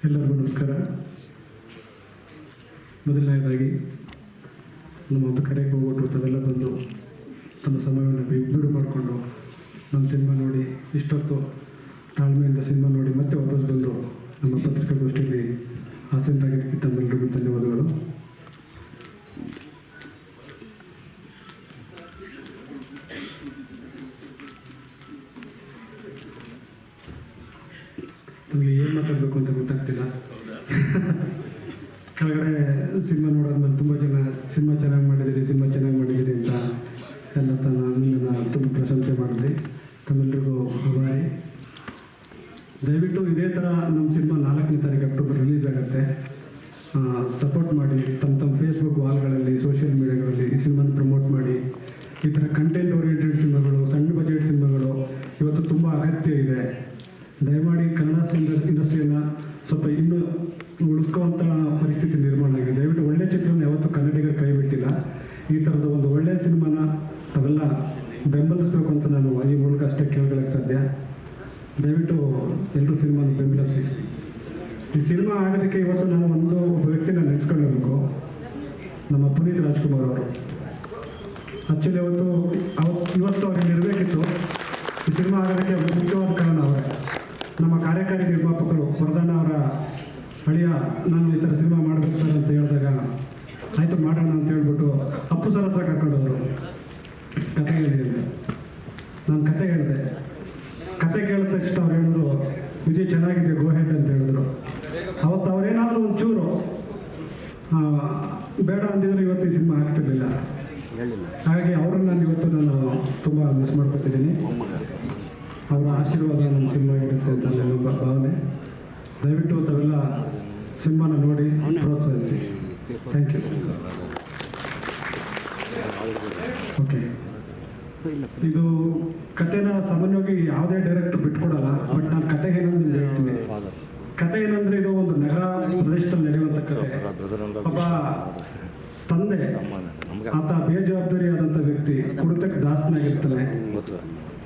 ಎಲ್ಲರಿಗೂ ನಮಸ್ಕಾರ. ಮೊದಲನೇದಾಗಿ ನಮ್ಮ ಒಂದು ಕರೆಗೆ ಹೋಗ್ಬಿಟ್ಟು ತಾವೆಲ್ಲ ಬಂದು ತಮ್ಮ ಸಮಯವನ್ನು ಬಿಡು ಮಾಡಿಕೊಂಡು ನಮ್ಮ ಸಿನಿಮಾ ನೋಡಿ ಇಷ್ಟೊತ್ತು ತಾಳ್ಮೆಯಿಂದ ಸಿನಿಮಾ ನೋಡಿ ಮತ್ತೆ ವಾಪಸ್ ಬಂದು ನಮ್ಮ ಪತ್ರಿಕಾಗೋಷ್ಠಿಯಲ್ಲಿ ಹಾಸನರಾಗಿದ್ದಕ್ಕೆ ತಮ್ಮೆಲ್ಲರಿಗೂ ಧನ್ಯವಾದಗಳು. ನಮಗೆ ಏನು ಮಾತಾಡಬೇಕು ಅಂತ ಗೊತ್ತಾಗ್ತಿಲ್ಲ. ಕೆಳಗಡೆ ಸಿನಿಮಾ ನೋಡೋದ್ಮೇಲೆ ತುಂಬ ಜನ ಸಿನಿಮಾ ಚೆನ್ನಾಗಿ ಮಾಡಿದ್ದೀರಿ ಅಂತ ಎಲ್ಲ ನನ್ನನ್ನು ತುಂಬ ಪ್ರಶಂಸೆ ಮಾಡಿದ್ರಿ. ತಮ್ಮೆಲ್ಲರಿಗೂ ಆಭಾರಿ. ದಯವಿಟ್ಟು ಇದೇ ಥರ ನಮ್ಮ ಸಿನಿಮಾ 4ನೇ ತಾರೀಕು ಅಕ್ಟೋಬರ್ ರಿಲೀಸ್ ಆಗುತ್ತೆ. ಸಪೋರ್ಟ್ ಮಾಡಿ, ತಮ್ಮ ಫೇಸ್ಬುಕ್ ವಾಲ್ಗಳಲ್ಲಿ, ಸೋಷಿಯಲ್ ಮೀಡಿಯಾಗಳಲ್ಲಿ ಈ ಸಿನಿಮಾನ ಪ್ರಮೋಟ್ ಮಾಡಿ. ಈ ಥರ ಕಂಟೆಂಟ್ ಓರಿಯೆಂಟೆಡ್ ಸಿನಿಮಾಗಳು, ಸಣ್ಣ ಬಜೆಟ್ ಸಿನಿಮಾಗಳು ಇವತ್ತು ತುಂಬ ಅಗತ್ಯ ಇದೆ. ದಯಮಾಡಿ ಕನ್ನಡ ಇಂಡಸ್ಟ್ರಿಯನ್ನು ಸ್ವಲ್ಪ ಇನ್ನೂ ಉಳಿಸ್ಕೋವಂಥ ಪರಿಸ್ಥಿತಿ ನಿರ್ಮಾಣ ಆಗಿದೆ. ದಯವಿಟ್ಟು ಒಳ್ಳೆ ಚಿತ್ರನ ಯಾವತ್ತೂ ಕನ್ನಡಿಗರು ಕೈ ಬಿಟ್ಟಿಲ್ಲ. ಈ ಥರದ ಒಂದು ಒಳ್ಳೆಯ ಸಿನಿಮಾನ ಅವೆಲ್ಲ ಬೆಂಬಲಿಸಬೇಕು ಅಂತ ನಾನು ಈ ಮೂಲಕ ಅಷ್ಟೇ ಕೇಳ್ಕೊಳ್ಳೋಕ್ಕೆ ಸಾಧ್ಯ. ದಯವಿಟ್ಟು ಎಲ್ಲರೂ ಸಿನಿಮಾನ ಬೆಂಬಲಿಸಿ. ಈ ಸಿನಿಮಾ ಆಗೋದಕ್ಕೆ ಇವತ್ತು ನಾನು ಒಬ್ಬ ವ್ಯಕ್ತಿನ ನೆನೆಸ್ಕೊಳ್ಳಬೇಕು, ನಮ್ಮ ಪುನೀತ್ ರಾಜ್ಕುಮಾರ್ ಅವರು. ಆ್ಯಕ್ಚುಲಿ ಇವತ್ತು ಅವ್ರಿಗೆ ಇರಬೇಕಿತ್ತು. ಈ ಸಿನಿಮಾ ಆಗೋದಕ್ಕೆ ಮುಖ್ಯವಾದ ಕಾರಣ ಅವರೇ. ನಮ್ಮ ಕಾರ್ಯಕಾರಿ ನಿರ್ಮಾಪಕರು ವರದಾನ ಅವರ ಅಳಿಯ ನಾನು ಈ ಥರ ಸಿನಿಮಾ ಮಾಡಬೇಕು ಸರ್ ಅಂತ ಹೇಳಿದಾಗ ಆಯಿತು ಮಾಡೋಣ ಅಂತ ಹೇಳ್ಬಿಟ್ಟು ಅಪ್ಪು ಸರ್ ಹತ್ರ ಕರ್ಕೊಂಡವರು ಕತೆ ಹೇಳಿ ಅಂತ. ನಾನು ಕತೆ ಹೇಳಿದೆ. ಕತೆ ಕೇಳಿದ ತಕ್ಷಣ ಅವ್ರು ಹೇಳಿದ್ರು, ವಿಜಯ್ ಚೆನ್ನಾಗಿದೆ, ಗೋ ಹೆಡ್ ಅಂತ ಹೇಳಿದ್ರು. ಅವತ್ತು ಅವರೇನಾದರೂ ಒಂಚೂರು ಬೇಡ ಅಂದಿದ್ರೆ ಇವತ್ತು ಈ ಸಿನಿಮಾ ಆಗ್ತಿರ್ಲಿಲ್ಲ. ಹಾಗಾಗಿ ಅವ್ರನ್ನ ನಾನು ತುಂಬ ಮಿಸ್ ಮಾಡ್ಕೊತಿದ್ದೀನಿ. ಅವರ ಆಶೀರ್ವಾದ ನಮ್ಮ ಸಿನಿಮಾ ಇರುತ್ತೆ ಅಂತ ನನ್ನ ಭಾವನೆ. ದಯವಿಟ್ಟು ತಾವೆಲ್ಲ ಸಿನಿಮಾನ ನೋಡಿ ಪ್ರೋತ್ಸಾಹಿಸಿ. Thank you. ಓಕೆ, ಇದು ಕತೆನ ಸಾಮಾನ್ಯವಾಗಿ ಯಾವುದೇ ಡೈರೆಕ್ಟರ್ ಬಿಟ್ಕೊಡಲ್ಲ. ಬಟ್ ನಾನು ಕತೆ ಏನಂದ್ರೆ ಹೇಳ್ತೀನಿ. ಕತೆ ಏನಂದ್ರೆ ಇದು ಒಂದು ನಗರ ಪ್ರದೇಶದಲ್ಲಿ ನಡೆಯುವಂಥ ಕತೆ. ಒಬ್ಬ ತಂದೆ, ಆತ ಬೇಜವಾಬ್ದಾರಿ ಆದಂಥ ವ್ಯಕ್ತಿ, ಕುಡಿತಕ್ಕೆ ದಾಸನಾಗಿರ್ತಾನೆ.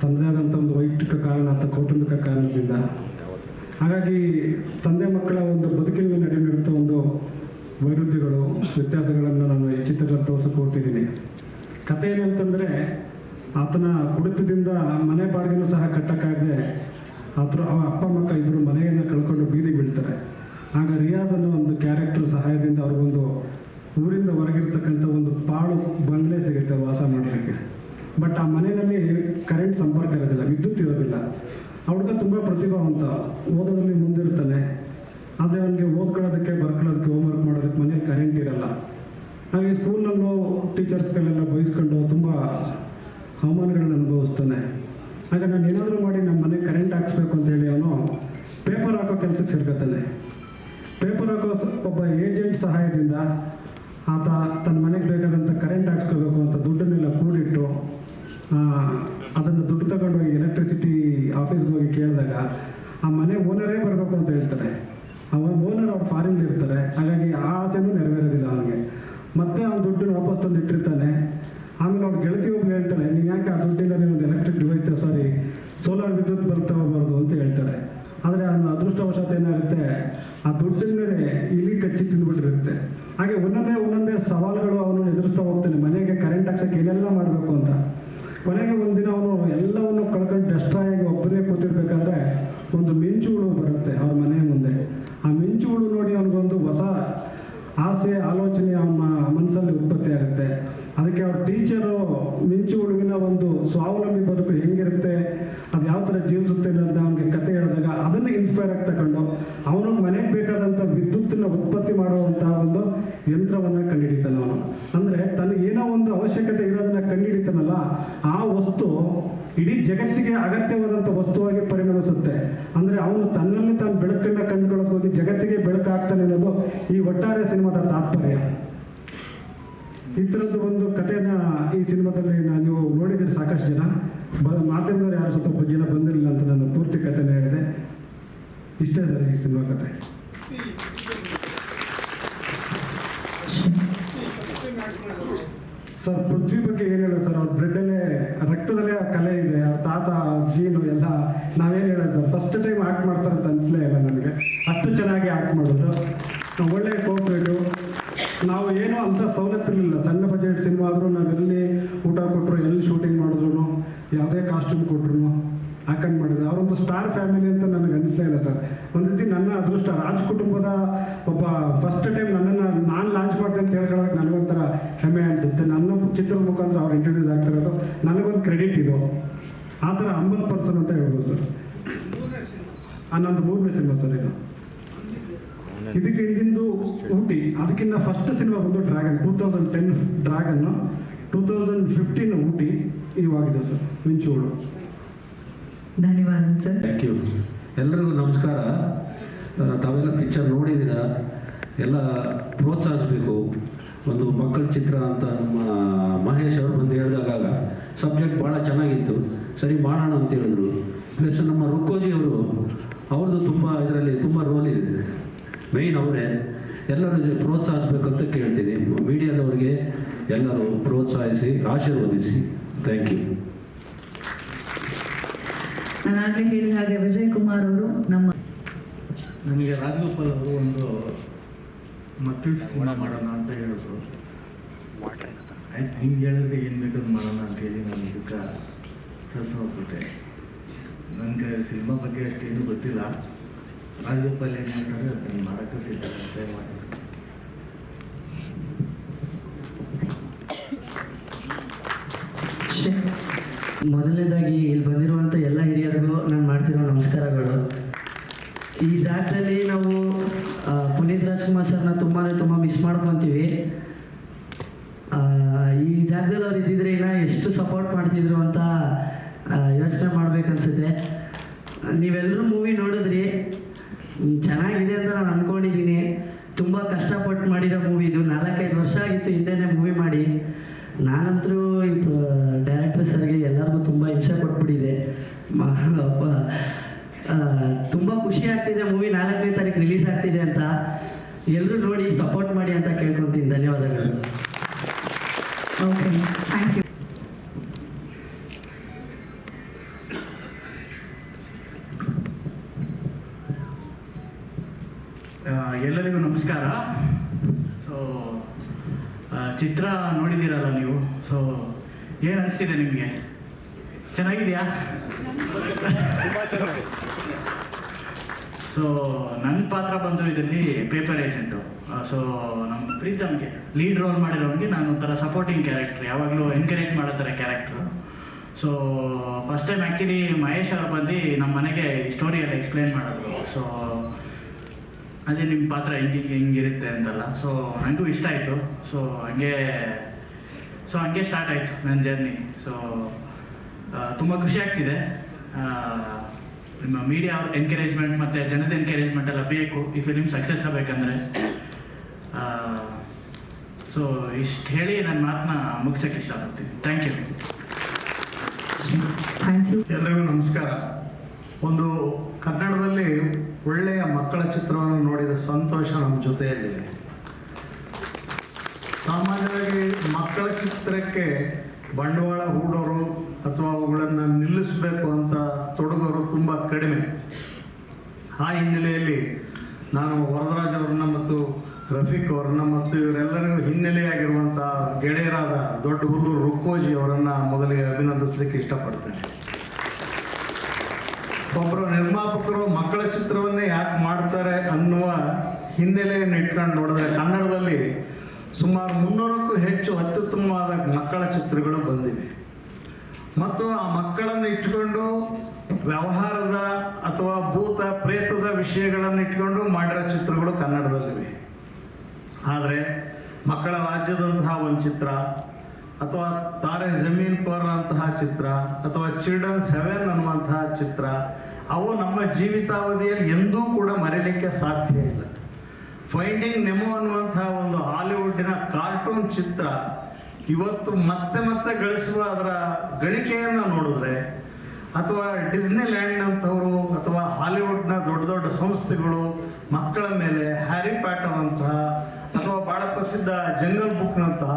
ತಂದೆ ಆದಂಥ ಒಂದು ವೈಯಕ್ತಿಕ ಕಾರಣ, ಆತ ಕೌಟುಂಬಿಕ ಕಾರಣದಿಂದ. ಹಾಗಾಗಿ ತಂದೆ ಮಕ್ಕಳ ಒಂದು ಬದುಕಿನ ನಡೆಯುವಂಥ ಒಂದು ವೈರುಧ್ಯಗಳು, ವ್ಯತ್ಯಾಸಗಳನ್ನು ನಾನು ಈ ಚಿತ್ರದಲ್ಲಿ ತೋರಿಸಕ್ಕೆ ಹೊರಟಿದ್ದೀನಿ. ಕತೆ ಏನಂತಂದರೆ, ಆತನ ಕುಡಿತದಿಂದ ಮನೆ ಬಾಡಿಗೆನೂ ಸಹ ಕಟ್ಟಕ್ಕಾಗದೆ ಅಪ್ಪ ಮಕ್ಕ ಇಬ್ಬರು ಮನೆಯನ್ನು ಕಳ್ಕೊಂಡು ಬೀದಿಗೆ ಬೀಳ್ತಾರೆ. ಆಗ ರಿಯಾಜ್ ಅನ್ನೋ ಒಂದು ಕ್ಯಾರೆಕ್ಟರ್ ಸಹಾಯದಿಂದ ಅವ್ರಿಗೊಂದು ಊರಿಂದ ಹೊರಗಿರ್ತಕ್ಕಂಥ ಒಂದು ಪಾಳು ಬಂಗ್ಲೆ ಸಿಗುತ್ತೆ ವಾಸ ಮಾಡೋದಕ್ಕೆ. ಬಟ್ ಆ ಮನೆಯಲ್ಲಿ ಕರೆಂಟ್ ಸಂಪರ್ಕ ಇರೋದಿಲ್ಲ, ವಿದ್ಯುತ್ ಇರೋದಿಲ್ಲ. ಆ ಹುಡುಗ ತುಂಬ ಪ್ರತಿಭಾವಂತ, ಓದೋದ್ರಲ್ಲಿ ಮುಂದಿರ್ತಾನೆ. ಆದರೆ ಅವನಿಗೆ ಓದ್ಕೊಳ್ಳೋದಕ್ಕೆ, ಬರ್ಕೊಳ್ಳೋದಕ್ಕೆ, ಹೋಮ್ವರ್ಕ್ ಮಾಡೋದಕ್ಕೆ ಮನೇಲಿ ಕರೆಂಟ್ ಇರಲ್ಲ. ಹಾಗೆ ಸ್ಕೂಲಲ್ಲೂ ಟೀಚರ್ಸ್ಗಳೆಲ್ಲ ಬಯಸ್ಕೊಂಡು ತುಂಬ ಅವಮಾನಗಳನ್ನ ಅನುಭವಿಸ್ತಾನೆ. ಆಗ ನಾನು ಏನಾದರೂ ಮಾಡಿ ನಮ್ಮ ಮನೆಗೆ ಕರೆಂಟ್ ಹಾಕ್ಸ್ಬೇಕು ಅಂತ ಹೇಳಿ ಅವನು ಪೇಪರ್ ಹಾಕೋ ಕೆಲಸಕ್ಕೆ ಸೇರ್ಕೊತಾನೆ. ಪೇಪರ್ ಹಾಕೋ ಒಬ್ಬ ಏಜೆಂಟ್ ಸಹಾಯದಿಂದ ಆತ ತನ್ನ ಮನೆಗೆ ಬೇಕಾದಂಥ ಕರೆಂಟ್ ಹಾಕ್ಸ್ಕೋಬೇಕು ಅಂತ ದುಡ್ಡನ್ನೆಲ್ಲ ಕೂಡಿಟ್ಟು ಅದನ್ನು ದುಡ್ಡು ತಗೊಂಡು ಹೋಗಿ ಎಲೆಕ್ಟ್ರಿಸಿಟಿ ಆಫೀಸ್ಗೆ ಹೋಗಿ ಕೇಳಿದಾಗ ಆ ಮನೆ ಓನರೇ ಬರಬೇಕು ಅಂತ ಹೇಳ್ತಾರೆ. ಓನರ್ ಅವ್ರು ಫಾರಿನ್ ಇರ್ತಾರೆ. ಹಾಗಾಗಿ ಆ ಆಸೆನೂ ನೆರವೇರೋದಿಲ್ಲ ಅವನಿಗೆ. ಮತ್ತೆ ಅವ್ನ ದುಡ್ಡನ್ನು ವಾಪಸ್ ತಂದು ಇಟ್ಟಿರ್ತಾನೆ. ಆಮೇಲೆ ಅವ್ರ ಗೆಳತಿ ಒಬ್ಬರು ಹೇಳ್ತಾಳೆ, ನೀವು ಯಾಕೆ ಆ ದುಡ್ಡಿಂದ ಒಂದು ಎಲೆಕ್ಟ್ರಿಕ್ ಡಿವೈಸ್ ಸೋಲಾರ್ ವಿದ್ಯುತ್ ಬರ್ತಾ ಹೋಗ್ಬಾರ್ದು ಅಂತ ಹೇಳ್ತಾರೆ. ಆದರೆ ಅವನ ಅದೃಷ್ಟವಶಾತ್ ಏನಾಗುತ್ತೆ, ಆ ದುಡ್ಡಿನ ಮೇಲೆ ಇಲಿ ಕಚ್ಚಿ ತಿಂದುಬಿಟ್ಟಿರುತ್ತೆ. ಹಾಗೆ ಒಂದೊಂದೇ ಸವಾಲುಗಳು ಅವನು ಎದುರಿಸ್ತಾ ಹೋಗ್ತಾನೆ. ಮನೆಗೆ ಕರೆಂಟ್ ಹಾಕ್ಸೋಕ್ಕೆ ಏನೆಲ್ಲ ಮಾಡಬೇಕು ಅಂತ. ಕೊನೆಗೆ ಒಂದಿನ ಅವನು ಎಲ್ಲವನ್ನು ಕಳ್ಕೊಂಡು ಡೆಸ್ಟ್ರಾಯ್ ಆಗಿ ಒಬ್ಬನೇ ಕೂತಿರ್ಬೇಕಾದ್ರೆ ಒಂದು ಮಿಂಚು ಹುಳು ಬರುತ್ತೆ ಅವ್ರ ಮನೆಯ ಮುಂದೆ. ಆ ಮಿಂಚು ಹುಳು ನೋಡಿ ಅವನಿಗೊಂದು ಹೊಸ ಆಸೆ, ಆಲೋಚನೆ ಅವನ ಮನಸ್ಸಲ್ಲಿ ಉತ್ಪತ್ತಿ ಆಗುತ್ತೆ. ಅದಕ್ಕೆ ಅವ್ರ ಟೀಚರು ಮಿಂಚು ಹುಳುವಿನ ಒಂದು ಸ್ವಾವಲಂಬಿ ಬದುಕು ಹೆಂಗಿರುತ್ತೆ, ಅದು ಯಾವ ಥರ ಜೀವಿಸುತ್ತೆ ಅಂತ ಅವನಿಗೆ ಕತೆ ಹೇಳಿದಾಗ ಅದನ್ನು ಇನ್ಸ್ಪೈರ್ ಆಗಿ ತಗೊಂಡು ಅವನು ಮನೆಗೆ ಬೇಕಾದಂಥ ವಿದ್ಯುತ್ತನ್ನು ಉತ್ಪತ್ತಿ ಮಾಡುವಂಥ ಒಂದು ಯಂತ್ರವನ್ನು ಕಂಡುಹಿಡಿತಾನೆ ಅವನು. ಅಂದರೆ ತನಗೆ ಏನೋ ಒಂದು ಅವಶ್ಯಕತೆ ಇರೋದನ್ನ ಕಂಡುಹಿಡಿತಾನಲ್ಲ, ಆ ವಸ್ತು ಇಡೀ ಜಗತ್ತಿಗೆ ಅಗತ್ಯವಾದಂಥ ವಸ್ತುವಾಗಿ ಪರಿಣಮಿಸುತ್ತೆ. ಅಂದರೆ ಅವನು ತನ್ನಲ್ಲಿ ತಾನು ಬೆಳಕನ್ನು ಕಂಡುಕೊಳ್ಳೋಕೆ ಹೋಗಿ ಜಗತ್ತಿಗೆ ಬೆಳಕಾಗ್ತಾನೆ ಅನ್ನೋದು ಈ ಒಟ್ಟಾರೆ ಸಿನಿಮಾದ ತಾತ್ಪರ್ಯ. ಈ ಥರದ್ದು ಒಂದು ಕಥೆನ ಈ ಸಿನಿಮಾದಲ್ಲಿ ನೀವು ನೋಡಿದರೆ ಸಾಕಷ್ಟು ಜನ ಮಾಧ್ಯಮದವ್ರು ಯಾರು ಸ್ವಲ್ಪ ಜನ ಬಂದಿರಲಿಲ್ಲ ಅಂತ ನಾನು ಪೂರ್ತಿ ಕಥೆನ ಹೇಳಿದೆ. ಇಷ್ಟೇ ಸರ್ ಈ ಸಿನಿಮಾ ಕತೆ. ಸರ್ ಪೃಥ್ವಿ ಬಗ್ಗೆ ಏನು ಹೇಳೋದು ಸರ್, ಅವ್ರ ಬ್ಲಡ್ಡಲ್ಲೇ, ರಕ್ತದಲ್ಲೇ ಆ ಕಲೆ ಇದೆ. ಅವ್ರ ತಾತ ಜೀನು ಎಲ್ಲ ನಾವೇನು ಹೇಳೋದು ಸರ್, ಫಸ್ಟ್ ಟೈಮ್ ಆ್ಯಕ್ಟ್ ಮಾಡ್ತಾರೆ ಅಂತ ಅನಿಸ್ಲೇ ಇಲ್ಲ ನನಗೆ. ಅಷ್ಟು ಚೆನ್ನಾಗಿ ಆ್ಯಕ್ಟ್ ಮಾಡೋದು, ಒಳ್ಳೆ ಕೋಆಪ್ರೇಟಿವ್. ನಾವು ಏನೋ ಅಂಥ ಸವಲತ್ತಿರಲಿಲ್ಲ, ಸಣ್ಣ ಬಜೆಟ್ ಸಿನಿಮಾ ಆದರೂ ನಾವು ಎಲ್ಲಿ ಊಟ ಕೊಟ್ಟರು, ಎಲ್ಲಿ ಶೂಟಿಂಗ್ ಮಾಡಿದ್ರು, ಯಾವುದೇ ಕಾಸ್ಟ್ಯೂಮ್ ಕೊಟ್ಟರು ಹಾಕೊಂಡು ಮಾಡಿದ್ರು. ಅವರೊಂದು ಸ್ಟಾರ್ ಫ್ಯಾಮಿಲಿ ಅಂತ ನನಗೆ ಅನಿಸ್ಲೇ ಇಲ್ಲ ಸರ್. ಒಂದು ರೀತಿ ನನ್ನ ಅದೃಷ್ಟ, ರಾಜ್ ಕುಟುಂಬದ ಒಬ್ಬ ಫಸ್ಟ್ ಟೈಮ್ ನನ್ನನ್ನು ನಾನು ಲಾಂಚ್ ಮಾಡಿದೆ ಅಂತ ಹೇಳ್ಕೊಳ್ಳೋಕೆ ನನಗೊಂಥರ ಹೆಮ್ಮೆ ಅನಿಸುತ್ತೆ. ನನ್ನ ಚಿತ್ರದ ಮುಖಾಂತರ ಅವ್ರು ಇಂಟ್ರೊಡ್ಯೂಸ್ ಆಗ್ತಿರೋದು ನನಗೊಂದು ಕ್ರೆಡಿಟ್ ಇದು. ಆ ಥರ 50% ಅಂತ ಹೇಳ್ಬೋದು ಸರ್. ನಂದು 3ನೇ ಸಿನಿಮಾ ಸರ್ ಇದು. ಇದಕ್ಕೆ ಹಿಂದಿಂದು ಊಟಿ, ಅದಕ್ಕಿಂತ ಫಸ್ಟ್ ಸಿನಿಮಾ ಬಂದು ಡ್ರ್ಯಾಗನ್, 2010 ಡ್ರ್ಯಾಗನ್ನು, 2015 ಊಟಿ, ಇವಾಗಿದೆ ಸರ್ ಮಿಂಚುಗಳು. ಧನ್ಯವಾದ ಸರ್. Thank you. ಎಲ್ಲರಿಗೂ ನಮಸ್ಕಾರ. ತಾವೆಲ್ಲ ಪಿಕ್ಚರ್ ನೋಡಿದ್ದೀರಾ, ಎಲ್ಲ ಪ್ರೋತ್ಸಾಹಿಸಬೇಕು. ಒಂದು ಮಕ್ಕಳ ಚಿತ್ರ ಅಂತ ನಮ್ಮ ಮಹೇಶ್ ಅವರು ಬಂದು ಹೇಳಿದಾಗ ಸಬ್ಜೆಕ್ಟ್ ಭಾಳ ಚೆನ್ನಾಗಿತ್ತು, ಸರಿ ಮಾಡೋಣ ಅಂತ ಹೇಳಿದ್ರು. ಪ್ಲಸ್ ನಮ್ಮ ರುಕ್ಕೋಜಿ ಅವರು, ಅವ್ರದ್ದು ತುಂಬ ಇದರಲ್ಲಿ ತುಂಬ ರೋಲ್ ಇದೆ, ಮೇಯ್ನ್ ಅವರೇ. ಎಲ್ಲರೂ ಪ್ರೋತ್ಸಾಹಿಸ್ಬೇಕಂತ ಕೇಳ್ತೀನಿ. ಮೀಡಿಯಾದವ್ರಿಗೆ ಎಲ್ಲರೂ ಪ್ರೋತ್ಸಾಹಿಸಿ ಆಶೀರ್ವದಿಸಿ. Thank you. ನಾನಾಗಲೇ ಹೇಳಿದ ಹಾಗೆ ವಿಜಯ್ ಕುಮಾರ್ ಅವರು ನನಗೆ ರಾಜಗೋಪಾಲ್ ಅವರು ಒಂದು ಮಕ್ಕಳ ಸಿನಿಮಾ ಮಾಡೋಣ ಅಂತ ಹೇಳಿದ್ರು. ಆಯ್ತು, ಹಿಂಗೆ ಹೇಳಿದ್ರೆ ಏನು ಬೇಕಾದ್ರೂ ಮಾಡೋಣ ಅಂತೇಳಿ ನಾನು ಇದಕ್ಕೆ ಪ್ರಸ್ತಾವ ಕೊಟ್ಟೆ. ನನಗೆ ಸಿನಿಮಾ ಬಗ್ಗೆ ಅಷ್ಟೇನು ಗೊತ್ತಿಲ್ಲ. ರಾಜಗೋಪಾಲ್ ಏನು ಮಾಡ್ತಾರೆ ಅದನ್ನು ಮಾಡೋಕ್ಕೆ ಸಿದ್ಧ ಟ್ರೈ ಮಾಡಿ. ಮೊದಲನೇದಾಗಿ ಇಲ್ಲಿ ಬಂದಿರುವಂಥ ಎಲ್ಲ ಹಿರಿಯರಿಗೂ ನಾನು ಮಾಡ್ತಿರೋ ನಮಸ್ಕಾರಗಳು. ಈ ಜಾಗದಲ್ಲಿ ನಾವು ಪುನೀತ್ ರಾಜ್ಕುಮಾರ್ ಸರ್ನ ತುಂಬ ಮಿಸ್ ಮಾಡ್ಕೊತೀವಿ. ಈ ಜಾಗದಲ್ಲಿ ಅವ್ರು ಇದ್ದಿದ್ರೆ ಇನ್ನು ಎಷ್ಟು ಸಪೋರ್ಟ್ ಮಾಡ್ತಿದ್ರು ಅಂತ ಯೋಚನೆ ಮಾಡ್ಬೇಕನ್ಸುತ್ತೆ. ನೀವೆಲ್ಲರೂ ಮೂವಿ ನೋಡಿದ್ರಿ, ಚೆನ್ನಾಗಿದೆ ಅಂತ ನಾನು ಅಂದ್ಕೊಂಡಿದ್ದೀನಿ. ತುಂಬ ಕಷ್ಟಪಟ್ಟು ಮಾಡಿರೋ ಮೂವಿ ಇದು. 4-5 ವರ್ಷ ಆಗಿತ್ತು ಹಿಂದೆನೇ ಮೂವಿ ಮಾಡಿ. ನಾನಂತರೂ ಈ ಡೈರೆಕ್ಟರ್ ಸರ್ಗೆ ಎಲ್ಲರಿಗೂ ತುಂಬ ಹಿಂಸೆ ಕೊಟ್ಬಿಟ್ಟಿದೆ. ತುಂಬ ಖುಷಿ ಆಗ್ತಿದೆ. ಮೂವಿ 4ನೇ ತಾರೀಕು ರಿಲೀಸ್ ಆಗ್ತಿದೆ ಅಂತ. ಎಲ್ಲರೂ ನೋಡಿ ಸಪೋರ್ಟ್ ಮಾಡಿ ಅಂತ ಕೇಳ್ಕೊತೀನಿ. ಧನ್ಯವಾದಗಳು. Okay, thank you. ಎಲ್ಲರಿಗೂ ನಮಸ್ಕಾರ. ಸೊ ಚಿತ್ರ ನೋಡಿದ್ದೀರಲ್ಲ ನೀವು, ಸೊ ಏನು ಅನಿಸ್ತಿದೆ ನಿಮಗೆ? ಚೆನ್ನಾಗಿದೆಯಾ? ಸೊ ನನ್ನ ಪಾತ್ರ ಬಂದು ಇದರಲ್ಲಿ ಪೇಪರ್ ಏಜೆಂಟು. ಸೊ ನಮ್ಮ ಪ್ರೀತಮ್ಗೆ ಲೀಡ್ ರೋಲ್ ಮಾಡಿರೋನಿಗೆ ನಾನು ಒಂಥರ ಸಪೋರ್ಟಿಂಗ್ ಕ್ಯಾರೆಕ್ಟ್ರ್, ಯಾವಾಗಲೂ ಎನ್ಕರೇಜ್ ಮಾಡೋ ಥರ character. So first time actually Mahesh ಅವ್ರು ಬಂದು ನಮ್ಮ ಮನೆಗೆ ಸ್ಟೋರಿಯೆಲ್ಲ ಎಕ್ಸ್ಪ್ಲೇನ್ ಮಾಡಿದ್ರು. ಸೊ ಅದೇ ನಿಮ್ಮ ಪಾತ್ರ ಹಿಂಗಿರುತ್ತೆ ಅಂತಲ್ಲ. ಸೊ ನನಗೂ ಇಷ್ಟ ಆಯಿತು. ಸೊ ಹಂಗೆ ಸ್ಟಾರ್ಟ್ ಆಯಿತು ನನ್ನ ಜರ್ನಿ. ಸೊ ತುಂಬ ಖುಷಿ ಆಗ್ತಿದೆ. ನಿಮ್ಮ ಮೀಡಿಯಾ ಅವ್ರ ಎನ್ಕರೇಜ್ಮೆಂಟ್ ಮತ್ತು ಜನದ ಎನ್ಕರೇಜ್ಮೆಂಟ್ ಎಲ್ಲ ಬೇಕು ಈ ಫಿಲಿಮ್ ಸಕ್ಸಸ್ ಆಗಬೇಕಂದ್ರೆ. ಸೊ ಇಷ್ಟು ಹೇಳಿ ನನ್ನ ಮಾತನ್ನ ಮುಗಿಸೋಕ್ಕೆ ಇಷ್ಟಪಡ್ತೀನಿ. Thank you. Thank you. ಎಲ್ರಿಗೂ ನಮಸ್ಕಾರ. ಒಂದು ಕನ್ನಡದಲ್ಲಿ ಒಳ್ಳೆಯ ಮಕ್ಕಳ ಚಿತ್ರವನ್ನು ನೋಡಿದ ಸಂತೋಷ ನಮ್ಮ ಜೊತೆಯಲ್ಲಿದೆ. ಸಾಮಾನ್ಯವಾಗಿ ಮಕ್ಕಳ ಚಿತ್ರಕ್ಕೆ ಬಂಡವಾಳ ಹೂಡೋರು ಅಥವಾ ಅವುಗಳನ್ನು ನಿಲ್ಲಿಸಬೇಕು ಅಂತ ತೊಡಗೋರು ತುಂಬ ಕಡಿಮೆ. ಆ ಹಿನ್ನೆಲೆಯಲ್ಲಿ ನಾನು ವರದರಾಜ್ ಅವರನ್ನ ಮತ್ತು ರಫೀಕ್ ಅವರನ್ನ ಮತ್ತು ಇವರೆಲ್ಲರಿಗೂ ಹಿನ್ನೆಲೆಯಾಗಿರುವಂಥ ಗೆಳೆಯರಾದ ದೊಡ್ಡ ಹುಡುಗರು ರುಕ್ಕೋಜಿ ಅವರನ್ನು ಮೊದಲಿಗೆ ಅಭಿನಂದಿಸಲಿಕ್ಕೆ ಇಷ್ಟಪಡ್ತೇನೆ. ಒಬ್ಬರು ನಿರ್ಮಾಪಕರು ಮಕ್ಕಳ ಚಿತ್ರವನ್ನೇ ಯಾಕೆ ಮಾಡ್ತಾರೆ ಅನ್ನುವ ಹಿನ್ನೆಲೆಯನ್ನು ಇಟ್ಕೊಂಡು ನೋಡಿದ್ರೆ ಕನ್ನಡದಲ್ಲಿ ಸುಮಾರು 300ಕ್ಕೂ ಹೆಚ್ಚು ಅತ್ಯುತ್ತಮವಾದ ಮಕ್ಕಳ ಚಿತ್ರಗಳು ಬಂದಿವೆ. ಮತ್ತು ಆ ಮಕ್ಕಳನ್ನು ಇಟ್ಕೊಂಡು ವ್ಯವಹಾರದ ಅಥವಾ ಭೂತ ಪ್ರೇತದ ವಿಷಯಗಳನ್ನು ಇಟ್ಕೊಂಡು ಮಾಡಿರೋ ಚಿತ್ರಗಳು ಕನ್ನಡದಲ್ಲಿವೆ. ಆದರೆ ಮಕ್ಕಳ ರಾಜ್ಯದಂತಹ ಒಂದು ಚಿತ್ರ, ಅಥವಾ ತಾರೆ ಜಮೀನ್ ಪರ್ ಅಂತಹ ಚಿತ್ರ, ಅಥವಾ ಚಿಲ್ಡ್ರನ್ಸ್ ಹೆವೆನ್ ಅನ್ನುವಂತಹ ಚಿತ್ರ, ಅವು ನಮ್ಮ ಜೀವಿತಾವಧಿಯಲ್ಲಿ ಎಂದೂ ಕೂಡ ಮರೀಲಿಕ್ಕೆ ಸಾಧ್ಯ ಇಲ್ಲ. ಫೈಂಡಿಂಗ್ ನೆಮೋ ಅನ್ನುವಂತಹ ಒಂದು ಹಾಲಿವುಡ್ಡಿನ ಕಾರ್ಟೂನ್ ಚಿತ್ರ ಇವತ್ತು ಮತ್ತೆ ಮತ್ತೆ ಗಳಿಸುವ ಅದರ ಗಳಿಕೆಯನ್ನು ನೋಡಿದ್ರೆ, ಅಥವಾ ಡಿಸ್ನಿ ಲ್ಯಾಂಡ್ ಅಂತವರು ಅಥವಾ ಹಾಲಿವುಡ್ನ ದೊಡ್ಡ ದೊಡ್ಡ ಸಂಸ್ಥೆಗಳು ಮಕ್ಕಳ ಮೇಲೆ ಹ್ಯಾರಿ ಪ್ಯಾಟರ್ ಅಂತಹ ಅಥವಾ ಭಾಳ ಪ್ರಸಿದ್ಧ ಜಂಗಲ್ ಬುಕ್ನಂತಹ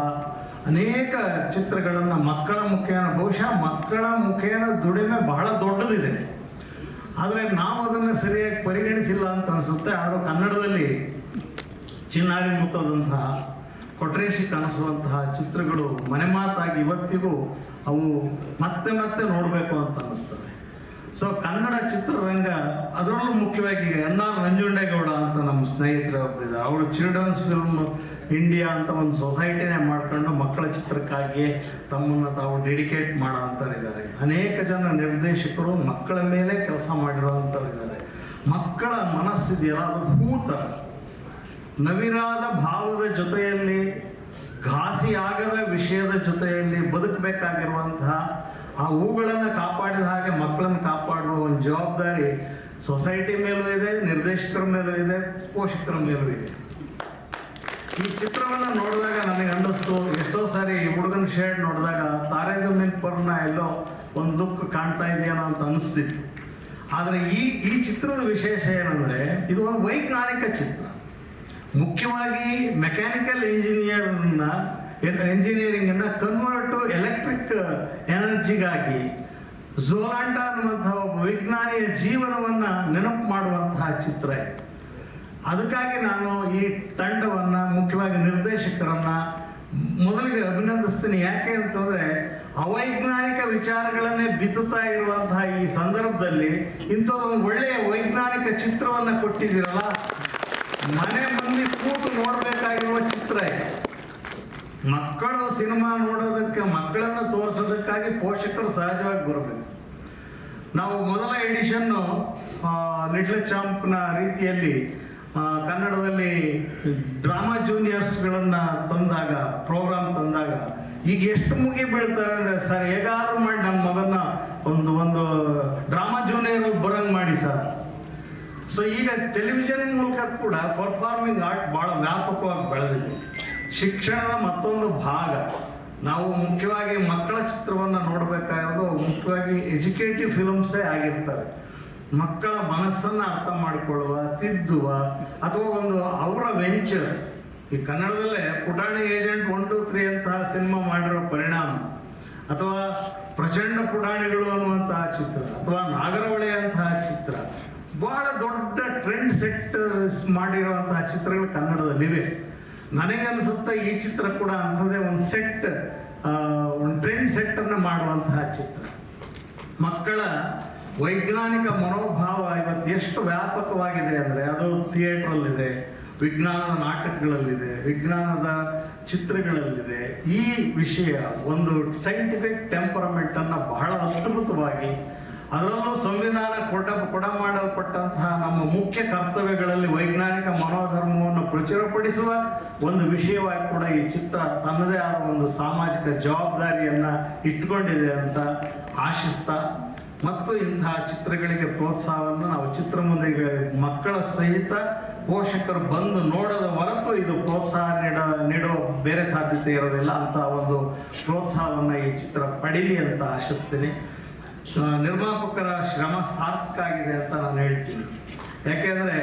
ಅನೇಕ ಚಿತ್ರಗಳನ್ನು ಮಕ್ಕಳ ಮುಖೇನ, ಬಹುಶಃ ಮಕ್ಕಳ ಮುಖೇನ ದುಡಿಮೆ ಬಹಳ ದೊಡ್ಡದಿದೆ, ಆದರೆ ನಾವು ಅದನ್ನು ಸರಿಯಾಗಿ ಪರಿಗಣಿಸಿಲ್ಲ ಅಂತ ಅನಿಸುತ್ತೆ. ಆದರೂ ಕನ್ನಡದಲ್ಲಿ ಚಿನ್ನಾರಿ ಮುತ್ತದಂತಹ, ಕೊಟ್ರೇಶಿ ಕಾಣಿಸುವಂತಹ ಚಿತ್ರಗಳು ಮನೆ ಮಾತಾಗಿ ಇವತ್ತಿಗೂ ಅವು ಮತ್ತೆ ಮತ್ತೆ ನೋಡಬೇಕು ಅಂತ ಅನ್ನಿಸ್ತವೆ. ಸೊ ಕನ್ನಡ ಚಿತ್ರರಂಗ, ಅದರಲ್ಲೂ ಮುಖ್ಯವಾಗಿ NR ನಂಜುಂಡೇಗೌಡ ಅಂತ ನಮ್ಮ ಸ್ನೇಹಿತರು ಒಬ್ಬರಿದ್ದಾರೆ. ಅವರು ಚಿಲ್ಡ್ರನ್ಸ್ ಫಿಲ್ಮ್ ಇಂಡಿಯಾ ಅಂತ ಒಂದು ಸೊಸೈಟಿನೇ ಮಾಡ್ಕೊಂಡು ಮಕ್ಕಳ ಚಿತ್ರಕ್ಕಾಗಿ ತಮ್ಮನ್ನು ತಾವು ಡೆಡಿಕೇಟ್ ಮಾಡೋ ಅಂಥವ್ರಿದ್ದಾರೆ. ಅನೇಕ ಜನ ನಿರ್ದೇಶಕರು ಮಕ್ಕಳ ಮೇಲೆ ಕೆಲಸ ಮಾಡಿರೋವಂಥವ್ರಿದ್ದಾರೆ. ಮಕ್ಕಳ ಮನಸ್ಸಿದೆಯಲ್ಲ, ಅದು ಹೂತ ನವಿರಾದ ಭಾವದ ಜೊತೆಯಲ್ಲಿ, ಘಾಸಿಯಾಗದ ವಿಷಯದ ಜೊತೆಯಲ್ಲಿ ಬದುಕಬೇಕಾಗಿರುವಂತಹ ಆ ಹೂಗಳನ್ನು ಕಾಪಾಡಿದ ಹಾಗೆ ಮಕ್ಕಳನ್ನು ಕಾಪಾಡುವ ಒಂದು ಜವಾಬ್ದಾರಿ ಸೊಸೈಟಿ ಮೇಲೂ ಇದೆ, ನಿರ್ದೇಶಕರ ಮೇಲೂ ಇದೆ, ಪೋಷಕರ ಮೇಲೂ ಇದೆ. ಈ ಚಿತ್ರವನ್ನು ನೋಡಿದಾಗ ನನಗೆ ಅನ್ನಿಸ್ತು, ಎಷ್ಟೋ ಸಾರಿ ಈ ಹುಡುಗನ ಶೇಡ್ ನೋಡಿದಾಗ ತಾರೆ ಜಮೀನ್ ಪರ್ನ ಎಲ್ಲೋ ಒಂದು ಲುಕ್ ಕಾಣ್ತಾ ಇದೆಯೇನೋ ಅಂತ ಅನಿಸ್ತಿತ್ತು. ಆದರೆ ಈ ಚಿತ್ರದ ವಿಶೇಷ ಏನಂದರೆ, ಇದು ಒಂದು ವೈಜ್ಞಾನಿಕ ಚಿತ್ರ. ಮುಖ್ಯವಾಗಿ ಮೆಕ್ಯಾನಿಕಲ್ ಇಂಜಿನಿಯರಿಂಗನ್ನು ಕನ್ವರ್ಟ್ ಟು ಎಲೆಕ್ಟ್ರಿಕ್ ಎನರ್ಜಿಗಾಗಿ ಝೋಲಾಂಟಾ ಅನ್ನುವಂತಹ ಒಬ್ಬ ವಿಜ್ಞಾನಿಯ ಜೀವನವನ್ನು ನೆನಪು ಮಾಡುವಂತಹ ಚಿತ್ರ ಇದೆ. ಅದಕ್ಕಾಗಿ ನಾನು ಈ ತಂಡವನ್ನು, ಮುಖ್ಯವಾಗಿ ನಿರ್ದೇಶಕರನ್ನು ಮೊದಲಿಗೆ ಅಭಿನಂದಿಸ್ತೀನಿ. ಯಾಕೆ ಅಂತಂದರೆ, ಅವೈಜ್ಞಾನಿಕ ವಿಚಾರಗಳನ್ನೇ ಬಿತ್ತುತ್ತಾ ಇರುವಂತಹ ಈ ಸಂದರ್ಭದಲ್ಲಿ ಇಂಥದ್ದೊಂದು ಒಳ್ಳೆಯ ವೈಜ್ಞಾನಿಕ ಚಿತ್ರವನ್ನು ಕೊಟ್ಟಿದ್ದೀರಲ್ಲ, ಮನೆ ಮಂದಿ ಕೂತು ನೋಡಬೇಕಾಗಿರುವ ಚಿತ್ರ ಇದೆ. ಮಕ್ಕಳು ಸಿನಿಮಾ ನೋಡೋದಕ್ಕೆ, ಮಕ್ಕಳನ್ನು ತೋರಿಸೋದಕ್ಕಾಗಿ ಪೋಷಕರು ಸಹಜವಾಗಿ ಬರಬೇಕು. ನಾವು ಮೊದಲ ಎಡಿಷನ್ನು ಲಿಟ್ಲ್ ಚಾಂಪ್ನ ರೀತಿಯಲ್ಲಿ ಕನ್ನಡದಲ್ಲಿ ಡ್ರಾಮಾ ಜೂನಿಯರ್ಸ್ಗಳನ್ನು ತಂದಾಗ, ಪ್ರೋಗ್ರಾಮ್ ತಂದಾಗ, ಈಗ ಎಷ್ಟು ಮುಗಿ ಬೀಳ್ತಾರೆ ಅಂದರೆ, ಸರ್ ಹೇಗಾದ್ರೂ ಮಾಡಿ ನಮ್ಮ ಮಗನ್ನ ಒಂದು ಡ್ರಾಮಾ ಜೂನಿಯರ್ ಬರೋಂಗೆ ಮಾಡಿ ಸರ್. ಸೊ ಈಗ ಟೆಲಿವಿಷನ್ ಮೂಲಕ ಕೂಡ ಪರ್ಫಾರ್ಮಿಂಗ್ ಆರ್ಟ್ ಭಾಳ ವ್ಯಾಪಕವಾಗಿ ಬೆಳೆದಿದೆ. ಶಿಕ್ಷಣದ ಮತ್ತೊಂದು ಭಾಗ. ನಾವು ಮುಖ್ಯವಾಗಿ ಮಕ್ಕಳ ಚಿತ್ರವನ್ನು ನೋಡಬೇಕಾಗಿರೋದು ಮುಖ್ಯವಾಗಿ ಎಜುಕೇಟಿವ್ ಫಿಲ್ಮ್ಸೇ ಆಗಿರ್ತವೆ. ಮಕ್ಕಳ ಮನಸ್ಸನ್ನು ಅರ್ಥ ಮಾಡಿಕೊಳ್ಳುವ, ತಿದ್ದುವ, ಅಥವಾ ಒಂದು ಅವರ ವೆಂಚರ್. ಈ ಕನ್ನಡದಲ್ಲೇ ಪುಟಾಣಿ ಏಜೆಂಟ್ 1, 2, 3 ಅಂತಹ ಸಿನಿಮಾ ಮಾಡಿರೋ ಪರಿಣಾಮ, ಅಥವಾ ಪ್ರಚಂಡ ಪುಟಾಣಿಗಳು ಅನ್ನುವಂತಹ ಚಿತ್ರ, ಅಥವಾ ನಾಗರಹೊಳೆ ಅಂತಹ ಚಿತ್ರ, ಬಹಳ ದೊಡ್ಡ ಟ್ರೆಂಡ್ ಸೆಟ್ ಮಾಡಿರುವಂತಹ ಚಿತ್ರಗಳು ಕನ್ನಡದಲ್ಲಿವೆ. ನನಗನ್ಸುತ್ತೆ ಈ ಚಿತ್ರ ಕೂಡ ಅಂಥದ್ದೇ ಒಂದು ಒಂದು ಟ್ರೆಂಡ್ ಸೆಟ್ಟನ್ನು ಮಾಡುವಂತಹ ಚಿತ್ರ. ಮಕ್ಕಳ ವೈಜ್ಞಾನಿಕ ಮನೋಭಾವ ಇವತ್ತು ಎಷ್ಟು ವ್ಯಾಪಕವಾಗಿದೆ ಅಂದರೆ, ಅದು ಥಿಯೇಟ್ರಲ್ಲಿದೆ, ವಿಜ್ಞಾನದ ನಾಟಕಗಳಲ್ಲಿದೆ, ವಿಜ್ಞಾನದ ಚಿತ್ರಗಳಲ್ಲಿದೆ. ಈ ವಿಷಯ ಒಂದು ಸೈಂಟಿಫಿಕ್ ಟೆಂಪರಮೆಂಟನ್ನು ಬಹಳ ಅದ್ಭುತವಾಗಿ, ಅದರಲ್ಲೂ ಸಂವಿಧಾನ ಕೊಡಮಾಡಲ್ಪಟ್ಟಂತಹ ನಮ್ಮ ಮುಖ್ಯ ಕರ್ತವ್ಯಗಳಲ್ಲಿ ವೈಜ್ಞಾನಿಕ ಮನೋಧರ್ಮವನ್ನು ಪ್ರಚುರಪಡಿಸುವ ಒಂದು ವಿಷಯವಾಗಿ ಕೂಡ ಈ ಚಿತ್ರ ತನ್ನದೇ ಆದ ಒಂದು ಸಾಮಾಜಿಕ ಜವಾಬ್ದಾರಿಯನ್ನು ಇಟ್ಕೊಂಡಿದೆ ಅಂತ ಆಶಿಸ್ತಾ, ಮತ್ತು ಇಂತಹ ಚಿತ್ರಗಳಿಗೆ ಪ್ರೋತ್ಸಾಹವನ್ನು ನಾವು ಚಿತ್ರಮಂದಿರಗಳಿಗೆ ಮಕ್ಕಳ ಸಹಿತ ಪೋಷಕರು ಬಂದು ನೋಡದ ಹೊರತು ಇದು ಪ್ರೋತ್ಸಾಹ ನೀಡುವ ಬೇರೆ ಸಾಧ್ಯತೆ ಇರೋದಿಲ್ಲ. ಅಂತ ಒಂದು ಪ್ರೋತ್ಸಾಹವನ್ನು ಈ ಚಿತ್ರ ಪಡೀಲಿ ಅಂತ ಆಶಿಸ್ತೀನಿ. ನಿರ್ಮಾಪಕರ ಶ್ರಮ ಸಾರ್ಥಕ ಆಗಿದೆ ಅಂತ ನಾನು ಹೇಳ್ತೀನಿ. ಯಾಕೆಂದರೆ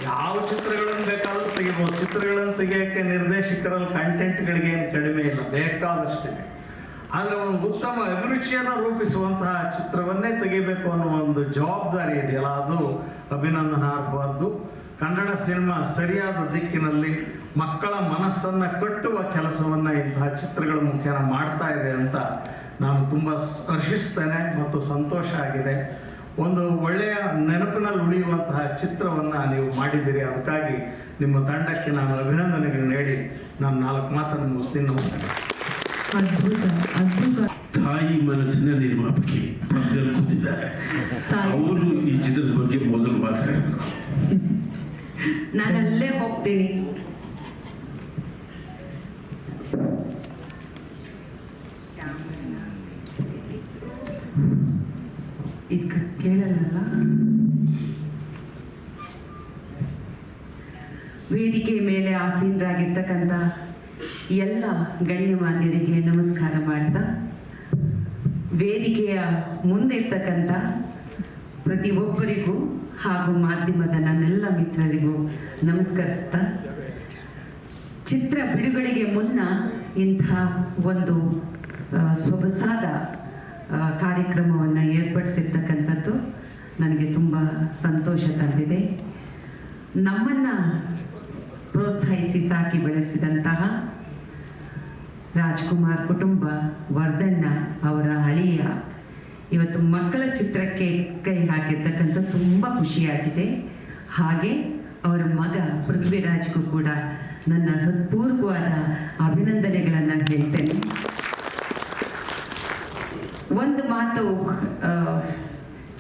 ಯಾವ ಚಿತ್ರಗಳನ್ನು ಬೇಕಾದರೂ ತೆಗಿಬೋದು. ಚಿತ್ರಗಳನ್ನು ತೆಗಿಯೋಕ್ಕೆ ನಿರ್ದೇಶಕರಲ್ಲಿ ಕಂಟೆಂಟ್ಗಳಿಗೆ ಏನು ಕಡಿಮೆ ಇಲ್ಲ, ಬೇಕಾದಷ್ಟಿದೆ. ಆದರೆ ಒಂದು ಉತ್ತಮ ಅಭಿರುಚಿಯನ್ನು ರೂಪಿಸುವಂತಹ ಚಿತ್ರವನ್ನೇ ತೆಗಿಬೇಕು ಅನ್ನುವ ಒಂದು ಜವಾಬ್ದಾರಿ ಇದೆಯಲ್ಲ, ಅದು ಅಭಿನಂದನಾರ್ಹವಾದ್ದು. ಕನ್ನಡ ಸಿನಿಮಾ ಸರಿಯಾದ ದಿಕ್ಕಿನಲ್ಲಿ ಮಕ್ಕಳ ಮನಸ್ಸನ್ನು ಕಟ್ಟುವ ಕೆಲಸವನ್ನು ಇಂತಹ ಚಿತ್ರಗಳ ಮುಖೇನ ಮಾಡ್ತಾ ಇದೆ ಅಂತ ನಾನು ತುಂಬ ಹರ್ಷಿಸ್ತೇನೆ ಮತ್ತು ಸಂತೋಷ ಆಗಿದೆ. ಒಂದು ಒಳ್ಳೆಯ ನೆನಪಿನಲ್ಲಿ ಉಳಿಯುವಂತಹ ಚಿತ್ರವನ್ನು ನೀವು ಮಾಡಿದ್ದೀರಿ. ಅದಕ್ಕಾಗಿ ನಿಮ್ಮ ತಂಡಕ್ಕೆ ನಾನು ಅಭಿನಂದನೆಗಳು ನೀಡಿ ನಾನು 4 ಮಾತನ್ನು ಮುಗಿಸ್ತೀನಿ. ನಮಸ್ಕಾರ. ತಾಯಿ ಮನಸ್ಸಿನ ನಿರ್ಮಾಪಕಿ ಪಕ್ಕದಲ್ಲಿ ಕೂತಿದ್ದಾರೆ, ಅವರು ಈ ಚಿತ್ರದ ಬಗ್ಗೆ ಮೊದಲು ಮಾತಾಡಬೇಕು. ನಾನು ಅಲ್ಲೇ ಹೋಗ್ತೀನಿ. ಇದು ಕೇಳಲ್ಲ. ವೇದಿಕೆ ಮೇಲೆ ಆಸೀನರಾಗಿರ್ತಕ್ಕಂಥ ಎಲ್ಲ ಗಣ್ಯಮಾನ್ಯರಿಗೆ ನಮಸ್ಕಾರ ಮಾಡ್ತಾ, ವೇದಿಕೆಯ ಮುಂದೆ ಇರ್ತಕ್ಕಂಥ ಪ್ರತಿಯೊಬ್ಬರಿಗೂ ಹಾಗೂ ಮಾಧ್ಯಮದ ನನ್ನೆಲ್ಲ ಮಿತ್ರರಿಗೂ ನಮಸ್ಕರಿಸ್ತಾ, ಚಿತ್ರ ಬಿಡುಗಡೆಗೆ ಮುನ್ನ ಇಂಥ ಒಂದು ಸೊಗಸಾದ ಕಾರ್ಯಕ್ರಮವನ್ನು ಏರ್ಪಡಿಸಿರ್ತಕ್ಕಂಥದ್ದು ನನಗೆ ತುಂಬ ಸಂತೋಷ ತಂದಿದೆ. ನಮ್ಮನ್ನು ಪ್ರೋತ್ಸಾಹಿಸಿ ಸಾಕಿ ಬೆಳೆಸಿದಂತಹ ರಾಜ್ಕುಮಾರ್ ಕುಟುಂಬ, ವರ್ಧಣ್ಣ ಅವರ ಅಳಿಯ ಇವತ್ತು ಮಕ್ಕಳ ಚಿತ್ರಕ್ಕೆ ಕೈ ಹಾಕಿರ್ತಕ್ಕಂಥ ತುಂಬ ಖುಷಿಯಾಗಿದೆ. ಹಾಗೆ ಅವರ ಮಗ ಪೃಥ್ವಿರಾಜ್ಗೂ ಕೂಡ ನನ್ನ ಹೃತ್ಪೂರ್ವವಾದ ಅಭಿನಂದನೆಗಳನ್ನು ಹೇಳ್ತೇನೆ. ಒಂದು ಮಾತು,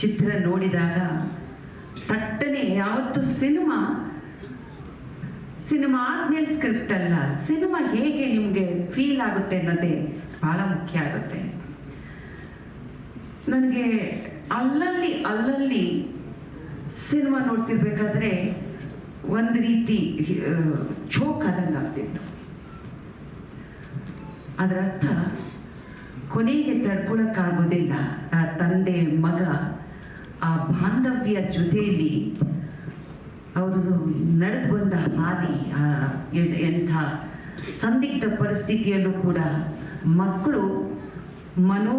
ಚಿತ್ರ ನೋಡಿದಾಗ ತಟ್ಟನೆ ಯಾವತ್ತು ಸಿನಿಮಾ ಆದ್ಮೇಲೆ ಸ್ಕ್ರಿಪ್ಟ್ ಅಲ್ಲ, ಸಿನಿಮಾ ಹೇಗೆ ನಿಮಗೆ ಫೀಲ್ ಆಗುತ್ತೆ ಅನ್ನೋದೇ ಬಹಳ ಮುಖ್ಯ ಆಗುತ್ತೆ. ನನಗೆ ಅಲ್ಲಲ್ಲಿ ಸಿನಿಮಾ ನೋಡ್ತಿರ್ಬೇಕಾದ್ರೆ ಒಂದು ರೀತಿ ಚೋಕ್ ಆದಂಗೆ ಆಗ್ತಿತ್ತು. ಅದರ ಅರ್ಥ ಕೊನೆಗೆ ತಡ್ಕೊಳಕ್ಕಾಗೋದಿಲ್ಲ. ಆ ತಂದೆ ಮಗ ಆ ಬಾಂಧವ್ಯ ಜೊತೆಯಲ್ಲಿ ಅವರು ನಡೆದು ಬಂದ ಹಾದಿ, ಎಂಥ ಸಂದಿಗ್ಧ ಪರಿಸ್ಥಿತಿಯಲ್ಲೂ ಕೂಡ ಮಕ್ಕಳು ಮನೋ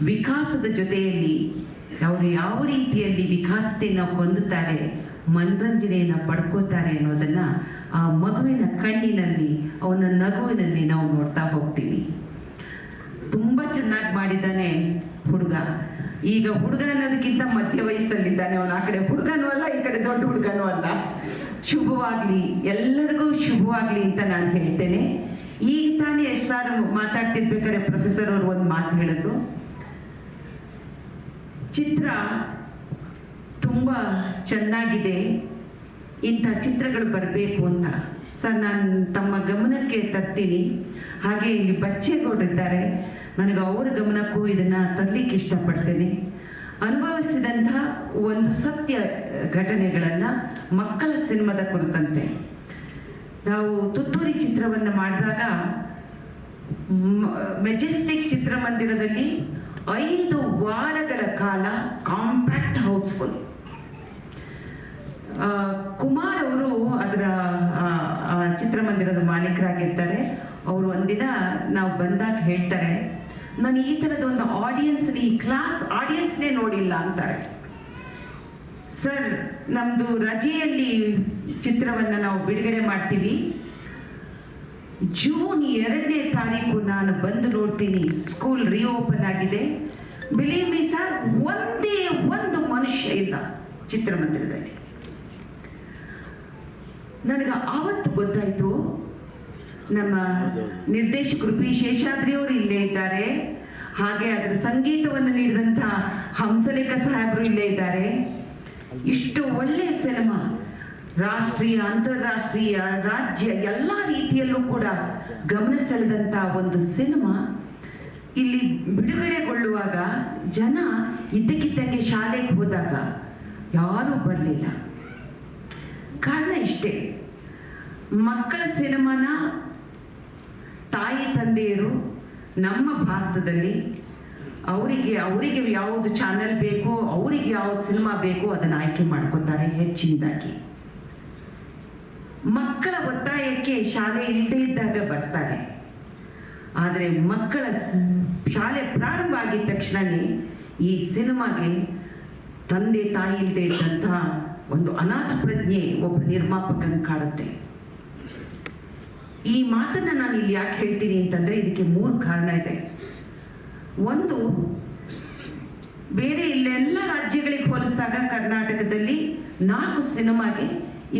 ವಿಕಾಸದ ಜೊತೆಯಲ್ಲಿ ಅವರು ಯಾವ ರೀತಿಯಲ್ಲಿ ವಿಕಾಸತೆಯನ್ನು ಹೊಂದುತ್ತಾರೆ, ಮನರಂಜನೆಯನ್ನು ಪಡ್ಕೋತಾರೆ ಅನ್ನೋದನ್ನು ಆ ಮಗುವಿನ ಕಣ್ಣಿನಲ್ಲಿ, ಅವನ ನಗುವಿನಲ್ಲಿ ನಾವು ನೋಡ್ತಾ ಹೋಗ್ತೀವಿ. ತುಂಬ ಚೆನ್ನಾಗಿ ಮಾಡಿದ್ದಾನೆ ಹುಡುಗ. ಈಗ ಹುಡುಗ ಅನ್ನೋದಕ್ಕಿಂತ ಮಧ್ಯ ವಯಸ್ಸಲ್ಲಿದ್ದಾನೆ ಅವನು. ಆ ಕಡೆ ಹುಡುಗನೂ ಅಲ್ಲ, ಈ ಕಡೆ ದೊಡ್ಡ ಹುಡುಗನೂ ಅಲ್ಲ. ಶುಭವಾಗ್ಲಿ, ಎಲ್ಲರಿಗೂ ಶುಭವಾಗ್ಲಿ ಅಂತ ನಾನು ಹೇಳ್ತೇನೆ. ಈಗ ತಾನೇ SR ಮಾತಾಡ್ತಿರ್ಬೇಕಾದ್ರೆ ಪ್ರೊಫೆಸರ್ ಅವರು ಒಂದು ಮಾತು ಹೇಳಿದ್ರು, ಚಿತ್ರ ತುಂಬ ಚೆನ್ನಾಗಿದೆ, ಇಂಥ ಚಿತ್ರಗಳು ಬರಬೇಕು ಅಂತ. ಸರ್, ನಾನು ತಮ್ಮ ಗಮನಕ್ಕೆ ತರ್ತೀನಿ. ಹಾಗೆ ಇಲ್ಲಿ ಬಚ್ಚೇಗೌಡರಿದ್ದಾರೆ, ನನಗೆ ಅವರ ಗಮನಕ್ಕೂ ಇದನ್ನು ತರಲಿಕ್ಕೆ ಇಷ್ಟಪಡ್ತೇನೆ. ಅನುಭವಿಸಿದಂಥ ಒಂದು ಸತ್ಯ ಘಟನೆಗಳನ್ನು ಮಕ್ಕಳ ಸಿನಿಮಾದ ಕುರಿತಂತೆ ನಾವು ತುತ್ತೂರಿ ಚಿತ್ರವನ್ನು ಮಾಡಿದಾಗ ಮೆಜೆಸ್ಟಿಕ್ ಚಿತ್ರಮಂದಿರದಲ್ಲಿ 5 ವಾರಗಳ ಕಾಲ ಕಾಂಪ್ಯಾಕ್ಟ್ ಹೌಸ್ಫುಲ್. ಕುಮಾರ್ ಅವರು ಅದರ ಚಿತ್ರಮಂದಿರದ ಮಾಲೀಕರಾಗಿರ್ತಾರೆ. ಅವರು ಒಂದಿನ ನಾವು ಬಂದಾಗ ಹೇಳ್ತಾರೆ, ನಾನು ಈ ಥರದ ಒಂದು ಈ ಕ್ಲಾಸ್ ಆಡಿಯನ್ಸ್ನೇ ನೋಡಿಲ್ಲ ಅಂತಾರೆ. ಸರ್, ನಮ್ಮದು ರಜೆಯಲ್ಲಿ ಚಿತ್ರವನ್ನು ನಾವು ಬಿಡುಗಡೆ ಮಾಡ್ತೀವಿ, ಜೂನ್ 2ನೇ ತಾರೀಕು ನಾನು ಬಂದು ನೋಡ್ತೀನಿ, ಸ್ಕೂಲ್ ರೀಓಪನ್ ಆಗಿದೆ. ಬಿಲೀವ್ ಮೀ ಸರ್, ಒಂದೇ ಒಂದು ಮನುಷ್ಯ ಇಲ್ಲ ಚಿತ್ರಮಂದಿರದಲ್ಲಿ. ನನಗೆ ಆವತ್ತು ಗೊತ್ತಾಯಿತು, ನಮ್ಮ ನಿರ್ದೇಶಕರು ಪಿ ಶೇಷಾದ್ರಿ ಅವರು ಇಲ್ಲೇ ಇದ್ದಾರೆ, ಹಾಗೆ ಅದರ ಸಂಗೀತವನ್ನು ನೀಡಿದಂಥ ಹಂಸಲೇಖ ಸಾಹೇಬರು ಇಲ್ಲೇ ಇದ್ದಾರೆ. ಇಷ್ಟು ಒಳ್ಳೆಯ ಸಿನಿಮಾ, ರಾಷ್ಟ್ರೀಯ, ಅಂತಾರಾಷ್ಟ್ರೀಯ, ರಾಜ್ಯ ಎಲ್ಲ ರೀತಿಯಲ್ಲೂ ಕೂಡ ಗಮನ ಸೆಳೆದಂಥ ಒಂದು ಸಿನಿಮಾ ಇಲ್ಲಿ ಬಿಡುಗಡೆಗೊಳ್ಳುವಾಗ ಜನ ಇದ್ದಕ್ಕಿದ್ದಂಗೆ ಶಾಲೆಗೆ ಹೋದಾಗ ಯಾರೂ ಬರಲಿಲ್ಲ. ಕಾರಣ ಇಷ್ಟೇ, ಮಕ್ಕಳ ಸಿನಿಮಾನ ತಾಯಿ ತಂದೆಯರು ನಮ್ಮ ಭಾರತದಲ್ಲಿ ಅವರಿಗೆ ಯಾವುದು ಚಾನೆಲ್ ಬೇಕು, ಅವರಿಗೆ ಯಾವುದು ಸಿನಿಮಾ ಬೇಕು ಅದನ್ನು ಆಯ್ಕೆ ಮಾಡ್ಕೋತಾರೆ ಹೆಚ್ಚಿನದಾಗಿ. ಮಕ್ಕಳ ಒತ್ತಾಯಕ್ಕೆ ಶಾಲೆ ಇಲ್ಲದೇ ಇದ್ದಾಗ ಬರ್ತಾರೆ. ಆದರೆ ಮಕ್ಕಳ ಶಾಲೆ ಪ್ರಾರಂಭ ಆಗಿದ ತಕ್ಷಣವೇ ಈ ಸಿನಿಮಾಗೆ ತಂದೆ ತಾಯಿ ಇಲ್ಲದೆ ಇದ್ದಂಥ ಒಂದು ಅನಾಥ ಪ್ರಜ್ಞೆ ಒಬ್ಬ ನಿರ್ಮಾಪಕನ ಕಾಡುತ್ತೆ. ಈ ಮಾತನ್ನು ನಾನು ಇಲ್ಲಿ ಯಾಕೆ ಹೇಳ್ತೀನಿ ಅಂತಂದರೆ, ಇದಕ್ಕೆ 3 ಕಾರಣ ಇದೆ. ಒಂದು, ಬೇರೆ ಇಲ್ಲೆಲ್ಲ ರಾಜ್ಯಗಳಿಗೆ ಹೋಲಿಸಿದಾಗ ಕರ್ನಾಟಕದಲ್ಲಿ 4 ಸಿನಿಮಾಗೆ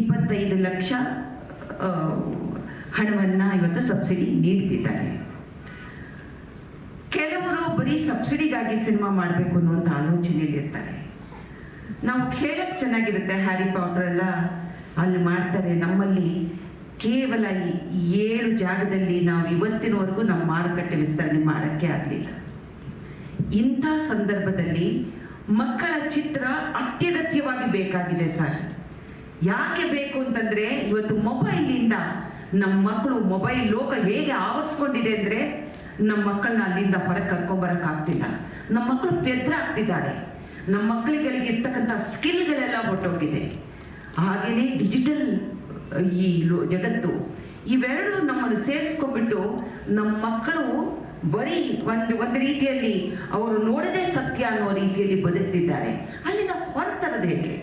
25 ಲಕ್ಷ ಹಣವನ್ನು ಇವತ್ತು ಸಬ್ಸಿಡಿ ನೀಡ್ತಿದ್ದಾರೆ. ಕೆಲವರು ಬರೀ ಸಬ್ಸಿಡಿಗಾಗಿ ಸಿನಿಮಾ ಮಾಡಬೇಕು ಅನ್ನುವಂಥ ಆಲೋಚನೆಯಲ್ಲಿರ್ತಾರೆ. ನಾವು ಕೇಳಕ್ಕೆ ಚೆನ್ನಾಗಿರುತ್ತೆ, ಹ್ಯಾರಿ ಪಾಟರ್ ಎಲ್ಲ ಅಲ್ಲಿ ಮಾಡ್ತಾರೆ, ನಮ್ಮಲ್ಲಿ ಕೇವಲ 7 ಜಾಗದಲ್ಲಿ ನಾವು ಇವತ್ತಿನವರೆಗೂ ನಮ್ಮ ಮಾರುಕಟ್ಟೆ ವಿಸ್ತರಣೆ ಮಾಡೋಕ್ಕೆ ಆಗಲಿಲ್ಲ. ಇಂಥ ಸಂದರ್ಭದಲ್ಲಿ ಮಕ್ಕಳ ಚಿತ್ರ ಅತ್ಯಗತ್ಯವಾಗಿ ಬೇಕಾಗಿದೆ ಸರ್. ಯಾಕೆ ಬೇಕು ಅಂತಂದರೆ, ಇವತ್ತು ಮೊಬೈಲಿಂದ ನಮ್ಮ ಮಕ್ಕಳು, ಮೊಬೈಲ್ ಲೋಕ ಹೇಗೆ ಆವರಿಸ್ಕೊಂಡಿದೆ ಅಂದರೆ ನಮ್ಮ ಮಕ್ಕಳನ್ನ ಅಲ್ಲಿಂದ ಹೊರಗೆ ಕರ್ಕೊಂಬರೋಕ್ಕಾಗ್ತಿಲ್ಲ. ನಮ್ಮ ಮಕ್ಕಳು ಪೆದ್ರಾಗ್ತಿದ್ದಾರೆ. ನಮ್ಮ ಮಕ್ಕಳಿಗಳಿಗೆ ಇರ್ತಕ್ಕಂಥ ಸ್ಕಿಲ್ಗಳೆಲ್ಲ ಹೊರಟೋಗಿದೆ. ಹಾಗೆಯೇ ಡಿಜಿಟಲ್ ಈ ಜಗತ್ತು, ಇವೆರಡು ನಮ್ಮನ್ನು ಸೇರಿಸ್ಕೊಂಡ್ಬಿಟ್ಟು ನಮ್ಮ ಮಕ್ಕಳು ಬರೀ ಒಂದು ರೀತಿಯಲ್ಲಿ ಅವರು ನೋಡದೇ ಸತ್ಯ ಅನ್ನೋ ರೀತಿಯಲ್ಲಿ ಬದುಕ್ತಿದ್ದಾರೆ. ಅಲ್ಲಿಂದ ಹೊರತರದು ಹೇಗೆ?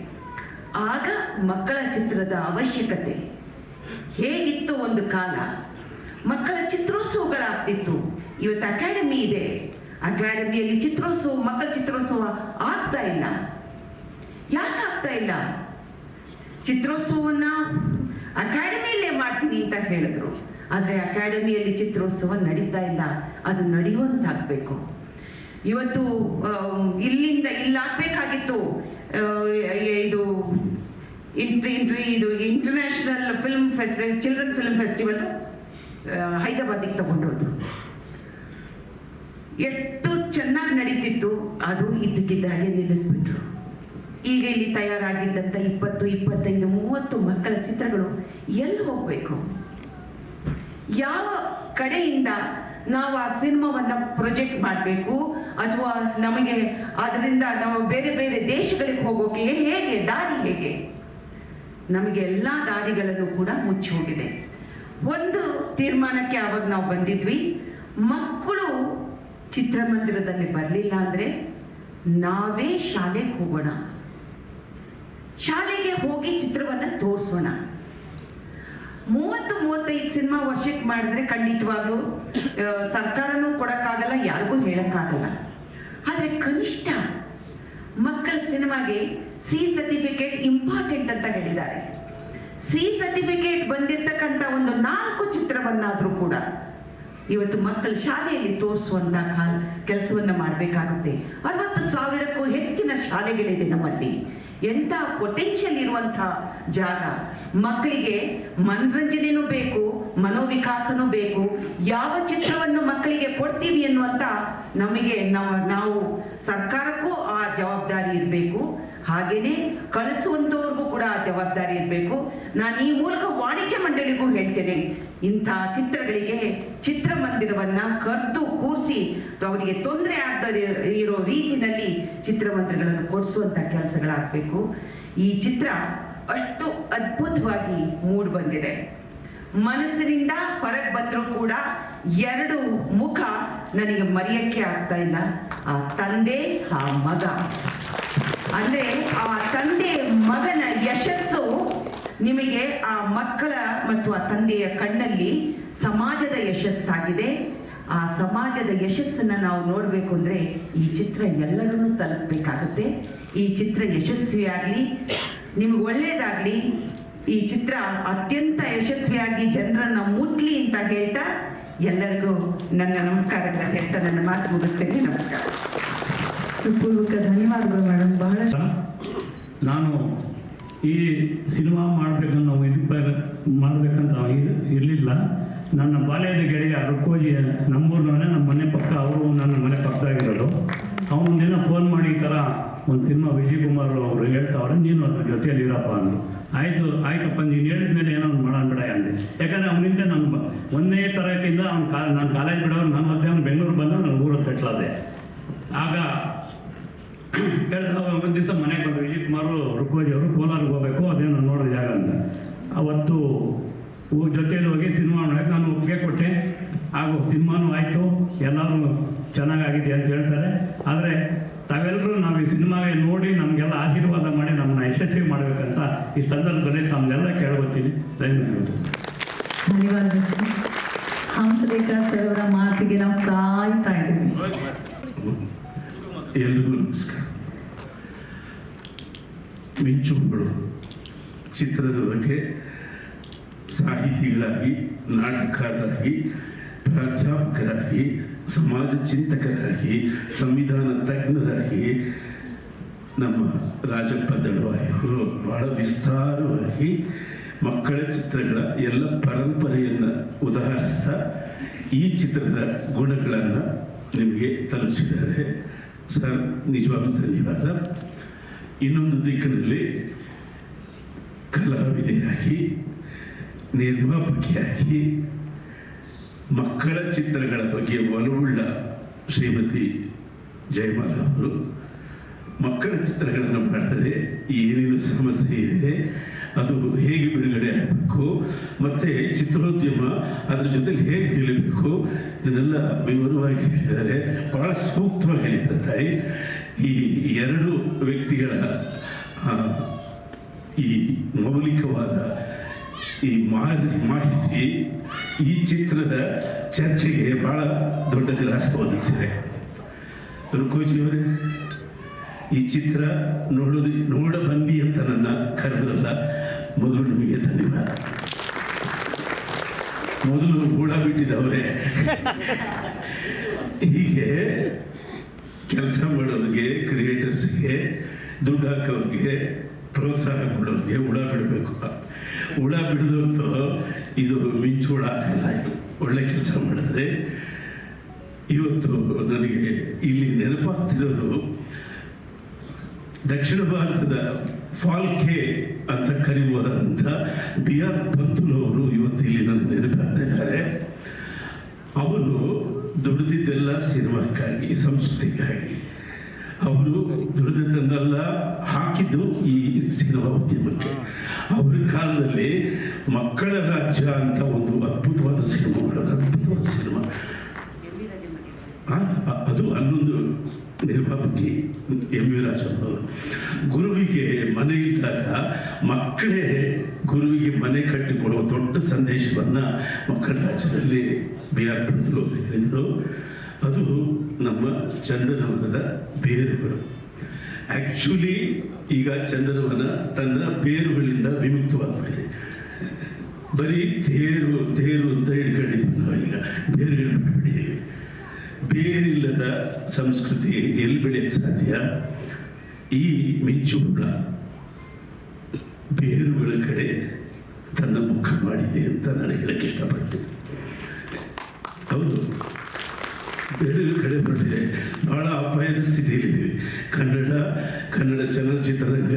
ಆಗ ಮಕ್ಕಳ ಚಿತ್ರದ ಅವಶ್ಯಕತೆ ಹೇಗಿತ್ತು? ಒಂದು ಕಾಲ ಮಕ್ಕಳ ಚಿತ್ರೋತ್ಸವಗಳಾಗ್ತಿತ್ತು. ಇವತ್ತು ಅಕಾಡೆಮಿ ಇದೆ, ಅಕಾಡೆಮಿಯಲ್ಲಿ ಚಿತ್ರೋತ್ಸವ, ಮಕ್ಕಳ ಚಿತ್ರೋತ್ಸವ ಆಗ್ತಾ ಇಲ್ಲ. ಯಾಕೆ ಆಗ್ತಾ ಇಲ್ಲ? ಚಿತ್ರೋತ್ಸವನ್ನ ಅಕಾಡೆಮಿಯಲ್ಲೇ ಮಾಡ್ತೀನಿ ಅಂತ ಹೇಳಿದ್ರು, ಆದರೆ ಅಕಾಡೆಮಿಯಲ್ಲಿ ಚಿತ್ರೋತ್ಸವ ನಡೀತಾ ಇಲ್ಲ. ಅದು ನಡೆಯುವಂತಾಗಬೇಕು. ಇವತ್ತು ಇಲ್ಲಿಂದ ಇಲ್ಲಾಗಬೇಕಾಗಿತ್ತು. ಇದು international film festival, children film festival ಹೈದರಾಬಾದಿಗೆ ತಗೊಂಡೋದ್ರು. ಎಷ್ಟು ಚೆನ್ನಾಗಿ ನಡೀತಿತ್ತು, ಅದು ಇದ್ದಕ್ಕಿದ್ದಾಗೆ ನಿಲ್ಲಿಸ್ಬಿಟ್ರು. ಈಗ ಇಲ್ಲಿ ತಯಾರಾಗಿದ್ದಂಥ 20, 25, 30 ಮಕ್ಕಳ ಚಿತ್ರಗಳು ಎಲ್ಲಿ ಹೋಗಬೇಕು? ಯಾವ ಕಡೆಯಿಂದ ನಾವು ಆ ಸಿನಿಮಾವನ್ನ ಪ್ರೊಜೆಕ್ಟ್ ಮಾಡಬೇಕು? ಅಥವಾ ನಮಗೆ ಅದರಿಂದ ನಾವು ಬೇರೆ ಬೇರೆ ದೇಶಗಳಿಗೆ ಹೋಗೋಕೆ ಹೇಗೆ ದಾರಿ? ಹೇಗೆ? ನಮಗೆ ಎಲ್ಲ ದಾರಿಗಳನ್ನು ಕೂಡ ಮುಚ್ಚಿ ಹೋಗಿದೆ. ಒಂದು ತೀರ್ಮಾನಕ್ಕೆ ಆವಾಗ ನಾವು ಬಂದಿದ್ವಿ, ಮಕ್ಕಳು ಚಿತ್ರಮಂದಿರದಲ್ಲಿ ಬರಲಿಲ್ಲ ಅಂದರೆ ನಾವೇ ಶಾಲೆಗೆ ಹೋಗೋಣ, ಶಾಲೆಗೆ ಹೋಗಿ ಚಿತ್ರವನ್ನು ತೋರಿಸೋಣ. 30-35 ಸಿನಿಮಾ ವರ್ಷಕ್ಕೆ ಮಾಡಿದ್ರೆ ಖಂಡಿತವಾಗ್ಲೂ ಸರ್ಕಾರನೂ ಕೊಡೋಕ್ಕಾಗಲ್ಲ, ಯಾರಿಗೂ ಹೇಳೋಕ್ಕಾಗಲ್ಲ. ಆದರೆ ಕನಿಷ್ಠ ಮಕ್ಕಳ ಸಿನಿಮಾಗೆ ಸಿ ಸರ್ಟಿಫಿಕೇಟ್ ಇಂಪಾರ್ಟೆಂಟ್ ಅಂತ ಹೇಳಿದ್ದಾರೆ. ಸಿ ಸರ್ಟಿಫಿಕೇಟ್ ಬಂದಿರತಕ್ಕಂಥ ಒಂದು 4 ಚಿತ್ರವನ್ನಾದರೂ ಕೂಡ ಇವತ್ತು ಮಕ್ಕಳ ಶಾಲೆಯಲ್ಲಿ ತೋರಿಸುವಂಥ ಕೆಲಸವನ್ನು ಮಾಡಬೇಕಾಗುತ್ತೆ. 60,000ಕ್ಕೂ ಹೆಚ್ಚಿನ ಶಾಲೆಗಳಿದೆ ನಮ್ಮಲ್ಲಿ. ಎಂಥ ಪೊಟೆನ್ಷಿಯಲ್ ಇರುವಂಥ ಜಾಗ. ಮಕ್ಕಳಿಗೆ ಮನರಂಜನೆನೂ ಬೇಕು, ಮನೋವಿಕಾಸನೂ ಬೇಕು. ಯಾವ ಚಿತ್ರವನ್ನು ಮಕ್ಕಳಿಗೆ ಕೊಡ್ತೀವಿ ಅನ್ನುವಂಥ ನಮಗೆ ನಾವು ಸರ್ಕಾರಕ್ಕೂ ಆ ಜವಾಬ್ದಾರಿ ಇರಬೇಕು, ಹಾಗೇನೆ ಕಳಿಸುವಂಥವ್ರಿಗೂ ಕೂಡ ಆ ಜವಾಬ್ದಾರಿ ಇರಬೇಕು. ನಾನು ಈ ಮೂಲಕ ವಾಣಿಜ್ಯ ಮಂಡಳಿಗೂ ಹೇಳ್ತೇನೆ, ಇಂಥ ಚಿತ್ರಗಳಿಗೆ ಚಿತ್ರಮಂದಿರವನ್ನ ಕರೆದು ಕೂರಿಸಿ ಅವರಿಗೆ ತೊಂದರೆ ಆಗದೆ ಇರೋ ರೀತಿಯಲ್ಲಿ ಚಿತ್ರಮಂದಿರಗಳನ್ನು ಕೊಡಿಸುವಂಥ ಕೆಲಸಗಳಾಗಬೇಕು. ಈ ಚಿತ್ರ ಅಷ್ಟು ಅದ್ಭುತವಾಗಿ ಮೂಡಿ ಬಂದಿದೆ. ಮನಸ್ಸಿನಿಂದ ಹೊರಗೆ ಬಂದರೂ ಕೂಡ 2 ಮುಖ ನನಗೆ ಮರೆಯಕ್ಕೆ ಆಗ್ತಾ ಇಲ್ಲ. ಆ ತಂದೆ, ಆ ಮಗ. ಅಂದ್ರೆ ಆ ತಂದೆ ಮಗನ ಯಶಸ್ಸು ನಿಮಗೆ ಆ ಮಕ್ಕಳ ಮತ್ತು ಆ ತಂದೆಯ ಕಣ್ಣಲ್ಲಿ ಸಮಾಜದ ಯಶಸ್ಸಾಗಿದೆ. ಆ ಸಮಾಜದ ಯಶಸ್ಸನ್ನ ನಾವು ನೋಡಬೇಕು ಅಂದ್ರೆ ಈ ಚಿತ್ರ ಎಲ್ಲರನ್ನೂ ತಲುಪಬೇಕಾಗುತ್ತೆ. ಈ ಚಿತ್ರ ಯಶಸ್ವಿಯಾಗಲಿ, ನಿಮ್ಗೆ ಒಳ್ಳೇದಾಗ್ಲಿ. ಈ ಚಿತ್ರ ಅತ್ಯಂತ ಯಶಸ್ವಿಯಾಗಿ ಜನರನ್ನ ಮುಟ್ಲಿ ಅಂತ ಹೇಳ್ತಾ ಎಲ್ಲರಿಗೂ ನನ್ನ ನಮಸ್ಕಾರಗಳನ್ನ ಹೇಳ್ತಾ ನನ್ನ ಮಾತು ಮುಗಿಸ್ತೇನೆ. ನಮಸ್ಕಾರ. ಪೂರ್ವಕ ಧನ್ಯವಾದಗಳು ಮೇಡಮ್. ಬಹಳ ನಾನು ಈ ಸಿನಿಮಾ ಮಾಡಬೇಕನ್ನೋ ಮಾಡಬೇಕಂತ ಇರಲಿಲ್ಲ. ನನ್ನ ಬಾಲ್ಯದ ಗೆಳೆಯ ರುಕ್ಕೋಜಿ, ನಮ್ಮೂರಿನವನೇ, ನಮ್ಮ ಮನೆ ಪಕ್ಕ, ಅವರು ನನ್ನ ಮನೆ ಪಕ್ಕದಾಗಿರೋರು. ಅವನೊಂದಿನ ಫೋನ್ ಮಾಡಿ ಈ ಥರ ಒಂದು ಸಿನಿಮಾ ವಿಜಯ್ ಕುಮಾರ್ ಅವರು ಹೇಳ್ತಾವ್ರೆ, ನೀನು ಅದ್ರ ಜೊತೆಯಲ್ಲಿ ಇರಪ್ಪ ಅಂದರು. ಆಯ್ತಪ್ಪ, ನೀನು ಹೇಳಿದ ಮೇಲೆ ಏನೋ ಒಂದು ಮಾಡೋಣ ಬಿಡ ಅಂದೆ. ಯಾಕಂದರೆ ಅವನಿಂದ ನಾನು 1ನೇ ತರಗತಿಯಿಂದ ನಾನು ಕಾಲೇಜ್ ಬಿಡೋರು, ನಾನು ಮತ್ತೆ ಅವ್ನು ಬೆಂಗಳೂರು ಬಂದ ನಾನು ಊರಲ್ಲಿ ಸೆಟ್ಲ್ ಆದೆ. ಆಗ ಹೇಳಿದ ಒಂದು ದಿವಸ ಮನೆಗೆ ಬಂದು ವಿಜಯ್ ಕುಮಾರ್ ರುಕ್ಕೋಜಿ ಅವರು ಕೋಲಾರಿಗೆ ಹೋಗಬೇಕು, ಅದೇನೋ ನೋಡೋ ಜಾಗ ಅಂತ. ಅವತ್ತು ಜೊತೆಯಲ್ಲಿ ಹೋಗಿ ಸಿನಿಮಾ ನೋಡೋಕೆ ನಾನು ಒಪ್ಪಿಗೆ ಕೊಟ್ಟೆ. ಹಾಗೂ ಸಿನಿಮಾನೂ ಆಯಿತು, ಎಲ್ಲರೂ ಚೆನ್ನಾಗಾಗಿದೆ ಅಂತ ಹೇಳ್ತಾರೆ. ಆದರೆ ತಾವೆಲ್ಲರೂ ನಾವು ಈ ಸಿನಿಮಾಗೆ ನೋಡಿ ನಮಗೆಲ್ಲ ಆಶೀರ್ವಾದ ಮಾಡಿ ನಮ್ಮನ್ನ ಯಶಸ್ವಿ ಮಾಡಬೇಕಂತ ಈ ಸಂದರ್ಭದಲ್ಲಿ ತಮ್ಮೆಲ್ಲ ಕೇಳ್ಕೊತೀನಿ. ಧನ್ಯವಾದ. ಹಂಸಲೇಖ ಸರ್ ಅವರ ಮಾತಿಗೆ ನಾವು ಕಾಯ್ತಾ ಇದ್ದೀವಿ. ಎಲ್ರಿಗೂ ನಮಸ್ಕಾರ. ಮಿಂಚುಗಳು ಚಿತ್ರದ ಬಗ್ಗೆ ಸಾಹಿತಿಗಳಾಗಿ, ನಾಟಕಕಾರರಾಗಿ, ಪ್ರಾಧ್ಯಾಪಕರಾಗಿ, ಸಮಾಜ ಚಿಂತಕರಾಗಿ, ಸಂವಿಧಾನ ತಜ್ಞರಾಗಿ ನಮ್ಮ ರಾಜಪ್ಪ ದಳವಾಯಿಯವರು ಬಹಳ ವಿಸ್ತಾರವಾಗಿ ಮಕ್ಕಳ ಚಿತ್ರಗಳ ಎಲ್ಲ ಪರಂಪರೆಯನ್ನು ಉದಾಹರಿಸ್ತಾ ಈ ಚಿತ್ರದ ಗುಣಗಳನ್ನು ನಿಮಗೆ ತಲುಪಿಸಿದ್ದಾರೆ. ಸರ್, ನಿಜವಾಗ್ಲೂ ಧನ್ಯವಾದ. ಇನ್ನೊಂದು ದಿಕ್ಕಿನಲ್ಲಿ ಕಲಾವಿದೆಯಾಗಿ, ನಿರ್ಮಾಪಕಿಯಾಗಿ, ಮಕ್ಕಳ ಚಿತ್ರಗಳ ಬಗ್ಗೆ ಒಲವುಳ್ಳ ಶ್ರೀಮತಿ ಜಯಮಾಲಾ ಅವರು ಮಕ್ಕಳ ಚಿತ್ರಗಳನ್ನು ಮಾಡಿದರೆ ಏನೇನು ಸಮಸ್ಯೆ ಇದೆ ಅದು ಹೇಗೆ ಬಿಡುಗಡೆ ಆಗಬೇಕು, ಮತ್ತು ಚಿತ್ರೋದ್ಯಮ ಅದ್ರ ಜೊತೆಲಿ ಹೇಗೆ ನಿಲ್ಲಬೇಕು, ಇದನ್ನೆಲ್ಲ ವಿವರವಾಗಿ ಹೇಳಿದ್ದಾರೆ. ಬಹಳ ಸೂಕ್ತವಾಗಿ ಹೇಳಿದ್ದಾರೆ ತಾಯಿ. ಈ ಎರಡು ವ್ಯಕ್ತಿಗಳ ಈ ಮೌಲಿಕವಾದ ಈ ಮಾಹಿತಿ ಈ ಚಿತ್ರದ ಚರ್ಚೆಗೆ ಬಹಳ ದೊಡ್ಡ ಗ್ರಾಸ ಒದಗಿಸಿದೆ. ರುಕೋಜಿಯವರೇ, ಈ ಚಿತ್ರ ನೋಡ ಬನ್ನಿ ಅಂತ ನನ್ನ ಕರೆದ್ರಲ್ಲ, ಮೊದಲು ನಿಮಗೆ ಧನ್ಯವಾದ. ಮೊದಲು ಹೂಡ ಬಿಟ್ಟಿದ್ದವರೇ. ಹೀಗೆ ಕೆಲಸ ಮಾಡೋರಿಗೆ, ಕ್ರಿಯೇಟರ್ಸ್ಗೆ, ದುಡ್ಡು ಹಾಕೋರಿಗೆ, ಪ್ರೋತ್ಸಾಹ ಕೊಡೋರಿಗೆ ಹುಳ ಬಿಡಬೇಕು. ಹುಳ ಬಿಡದಂತೂ ಇದು ಮಿಂಚು ಹುಳ ಹಾಕಲ್ಲ. ಇದು ಒಳ್ಳೆ ಕೆಲಸ ಮಾಡಿದ್ರೆ ಇವತ್ತು ನನಗೆ ಇಲ್ಲಿ ನೆನಪಾಗ್ತಿರೋದು ದಕ್ಷಿಣ ಭಾರತದ ಫಾಲ್ಕೆ ಅಂತ ಕರೆಯುವಂಥ BR ಪಂತುಲವರು ಇವತ್ತು ಇಲ್ಲಿ ನನಗೆ ನೆನಪಾಗ್ತಾ ಇದ್ದಾರೆ. ಅವರು ದುಡಿದಿದ್ದೆಲ್ಲ ಸಿನಿಮಾಕ್ಕಾಗಿ, ಸಂಸ್ಕೃತಿಗಾಗಿ. ಅವರು ದುಡಿದದ್ದನ್ನೆಲ್ಲ ಹಾಕಿದ್ದು ಈ ಸಿನಿಮಾ ಉದ್ಯಮಕ್ಕೆ. ಅವರ ಕಾಲದಲ್ಲಿ ಮಕ್ಕಳ ರಾಜ್ಯ ಅಂತ ಒಂದು ಅದ್ಭುತವಾದ ಸಿನಿಮಾ ಮಾಡೋದು, ಅದ್ಭುತವಾದ ಸಿನಿಮಾ. ಅದು ಅಲ್ಲೊಂದು ನಿರ್ಮಾಪಕಿ MV ರಾಜಮ್ಮನವರು ಗುರುವಿಗೆ ಮನೆ ಇದ್ದಾಗ ಮಕ್ಕಳೇ ಗುರುವಿಗೆ ಮನೆ ಕಟ್ಟಿಕೊಡುವ ದೊಡ್ಡ ಸಂದೇಶವನ್ನು ಮಕ್ಕಳ ರಾಜ್ಯದಲ್ಲಿ BR ಪಂತುಲು ಹೇಳಿದರು. ಅದು ನಮ್ಮ ಚಂದನವನದ ಬೇರುಗಳು. ಆ್ಯಕ್ಚುಲಿ ಈಗ ಚಂದನವನ ತನ್ನ ಬೇರುಗಳಿಂದ ವಿಮುಕ್ತವಾಗ್ಬಿಟ್ಟಿದೆ. ಬರೀ ತೇರು ಅಂತ ಹಿಡ್ಕೊಂಡಿದ್ದೀವಿ ನಾವು. ಈಗ ಬೇರುಗಳು ಬಿಟ್ಬಿಟ್ಟಿದ್ದೀವಿ. ಬೇರಿಲ್ಲದ ಸಂಸ್ಕೃತಿ ಎಲ್ಲಿ ಬೆಳೆಯಕ್ಕೆ ಸಾಧ್ಯ? ಈ ಮಿಂಚು ಹುಳ ಬೇರುಗಳ ಕಡೆ ತನ್ನ ಮುಖ ಮಾಡಿದೆ ಅಂತ ನಾನು ಹೇಳಕ್ಕೆ ಇಷ್ಟಪಡ್ತೀನಿ. ಹೌದು, ಬೇರೆಗಳ ಕಡೆ ಹೊರಟಿದೆ. ಬಹಳ ಅಪಾಯದ ಸ್ಥಿತಿಯಲ್ಲಿದ್ದೀವಿ. ಕನ್ನಡ ಚಲನಚಿತ್ರರಂಗ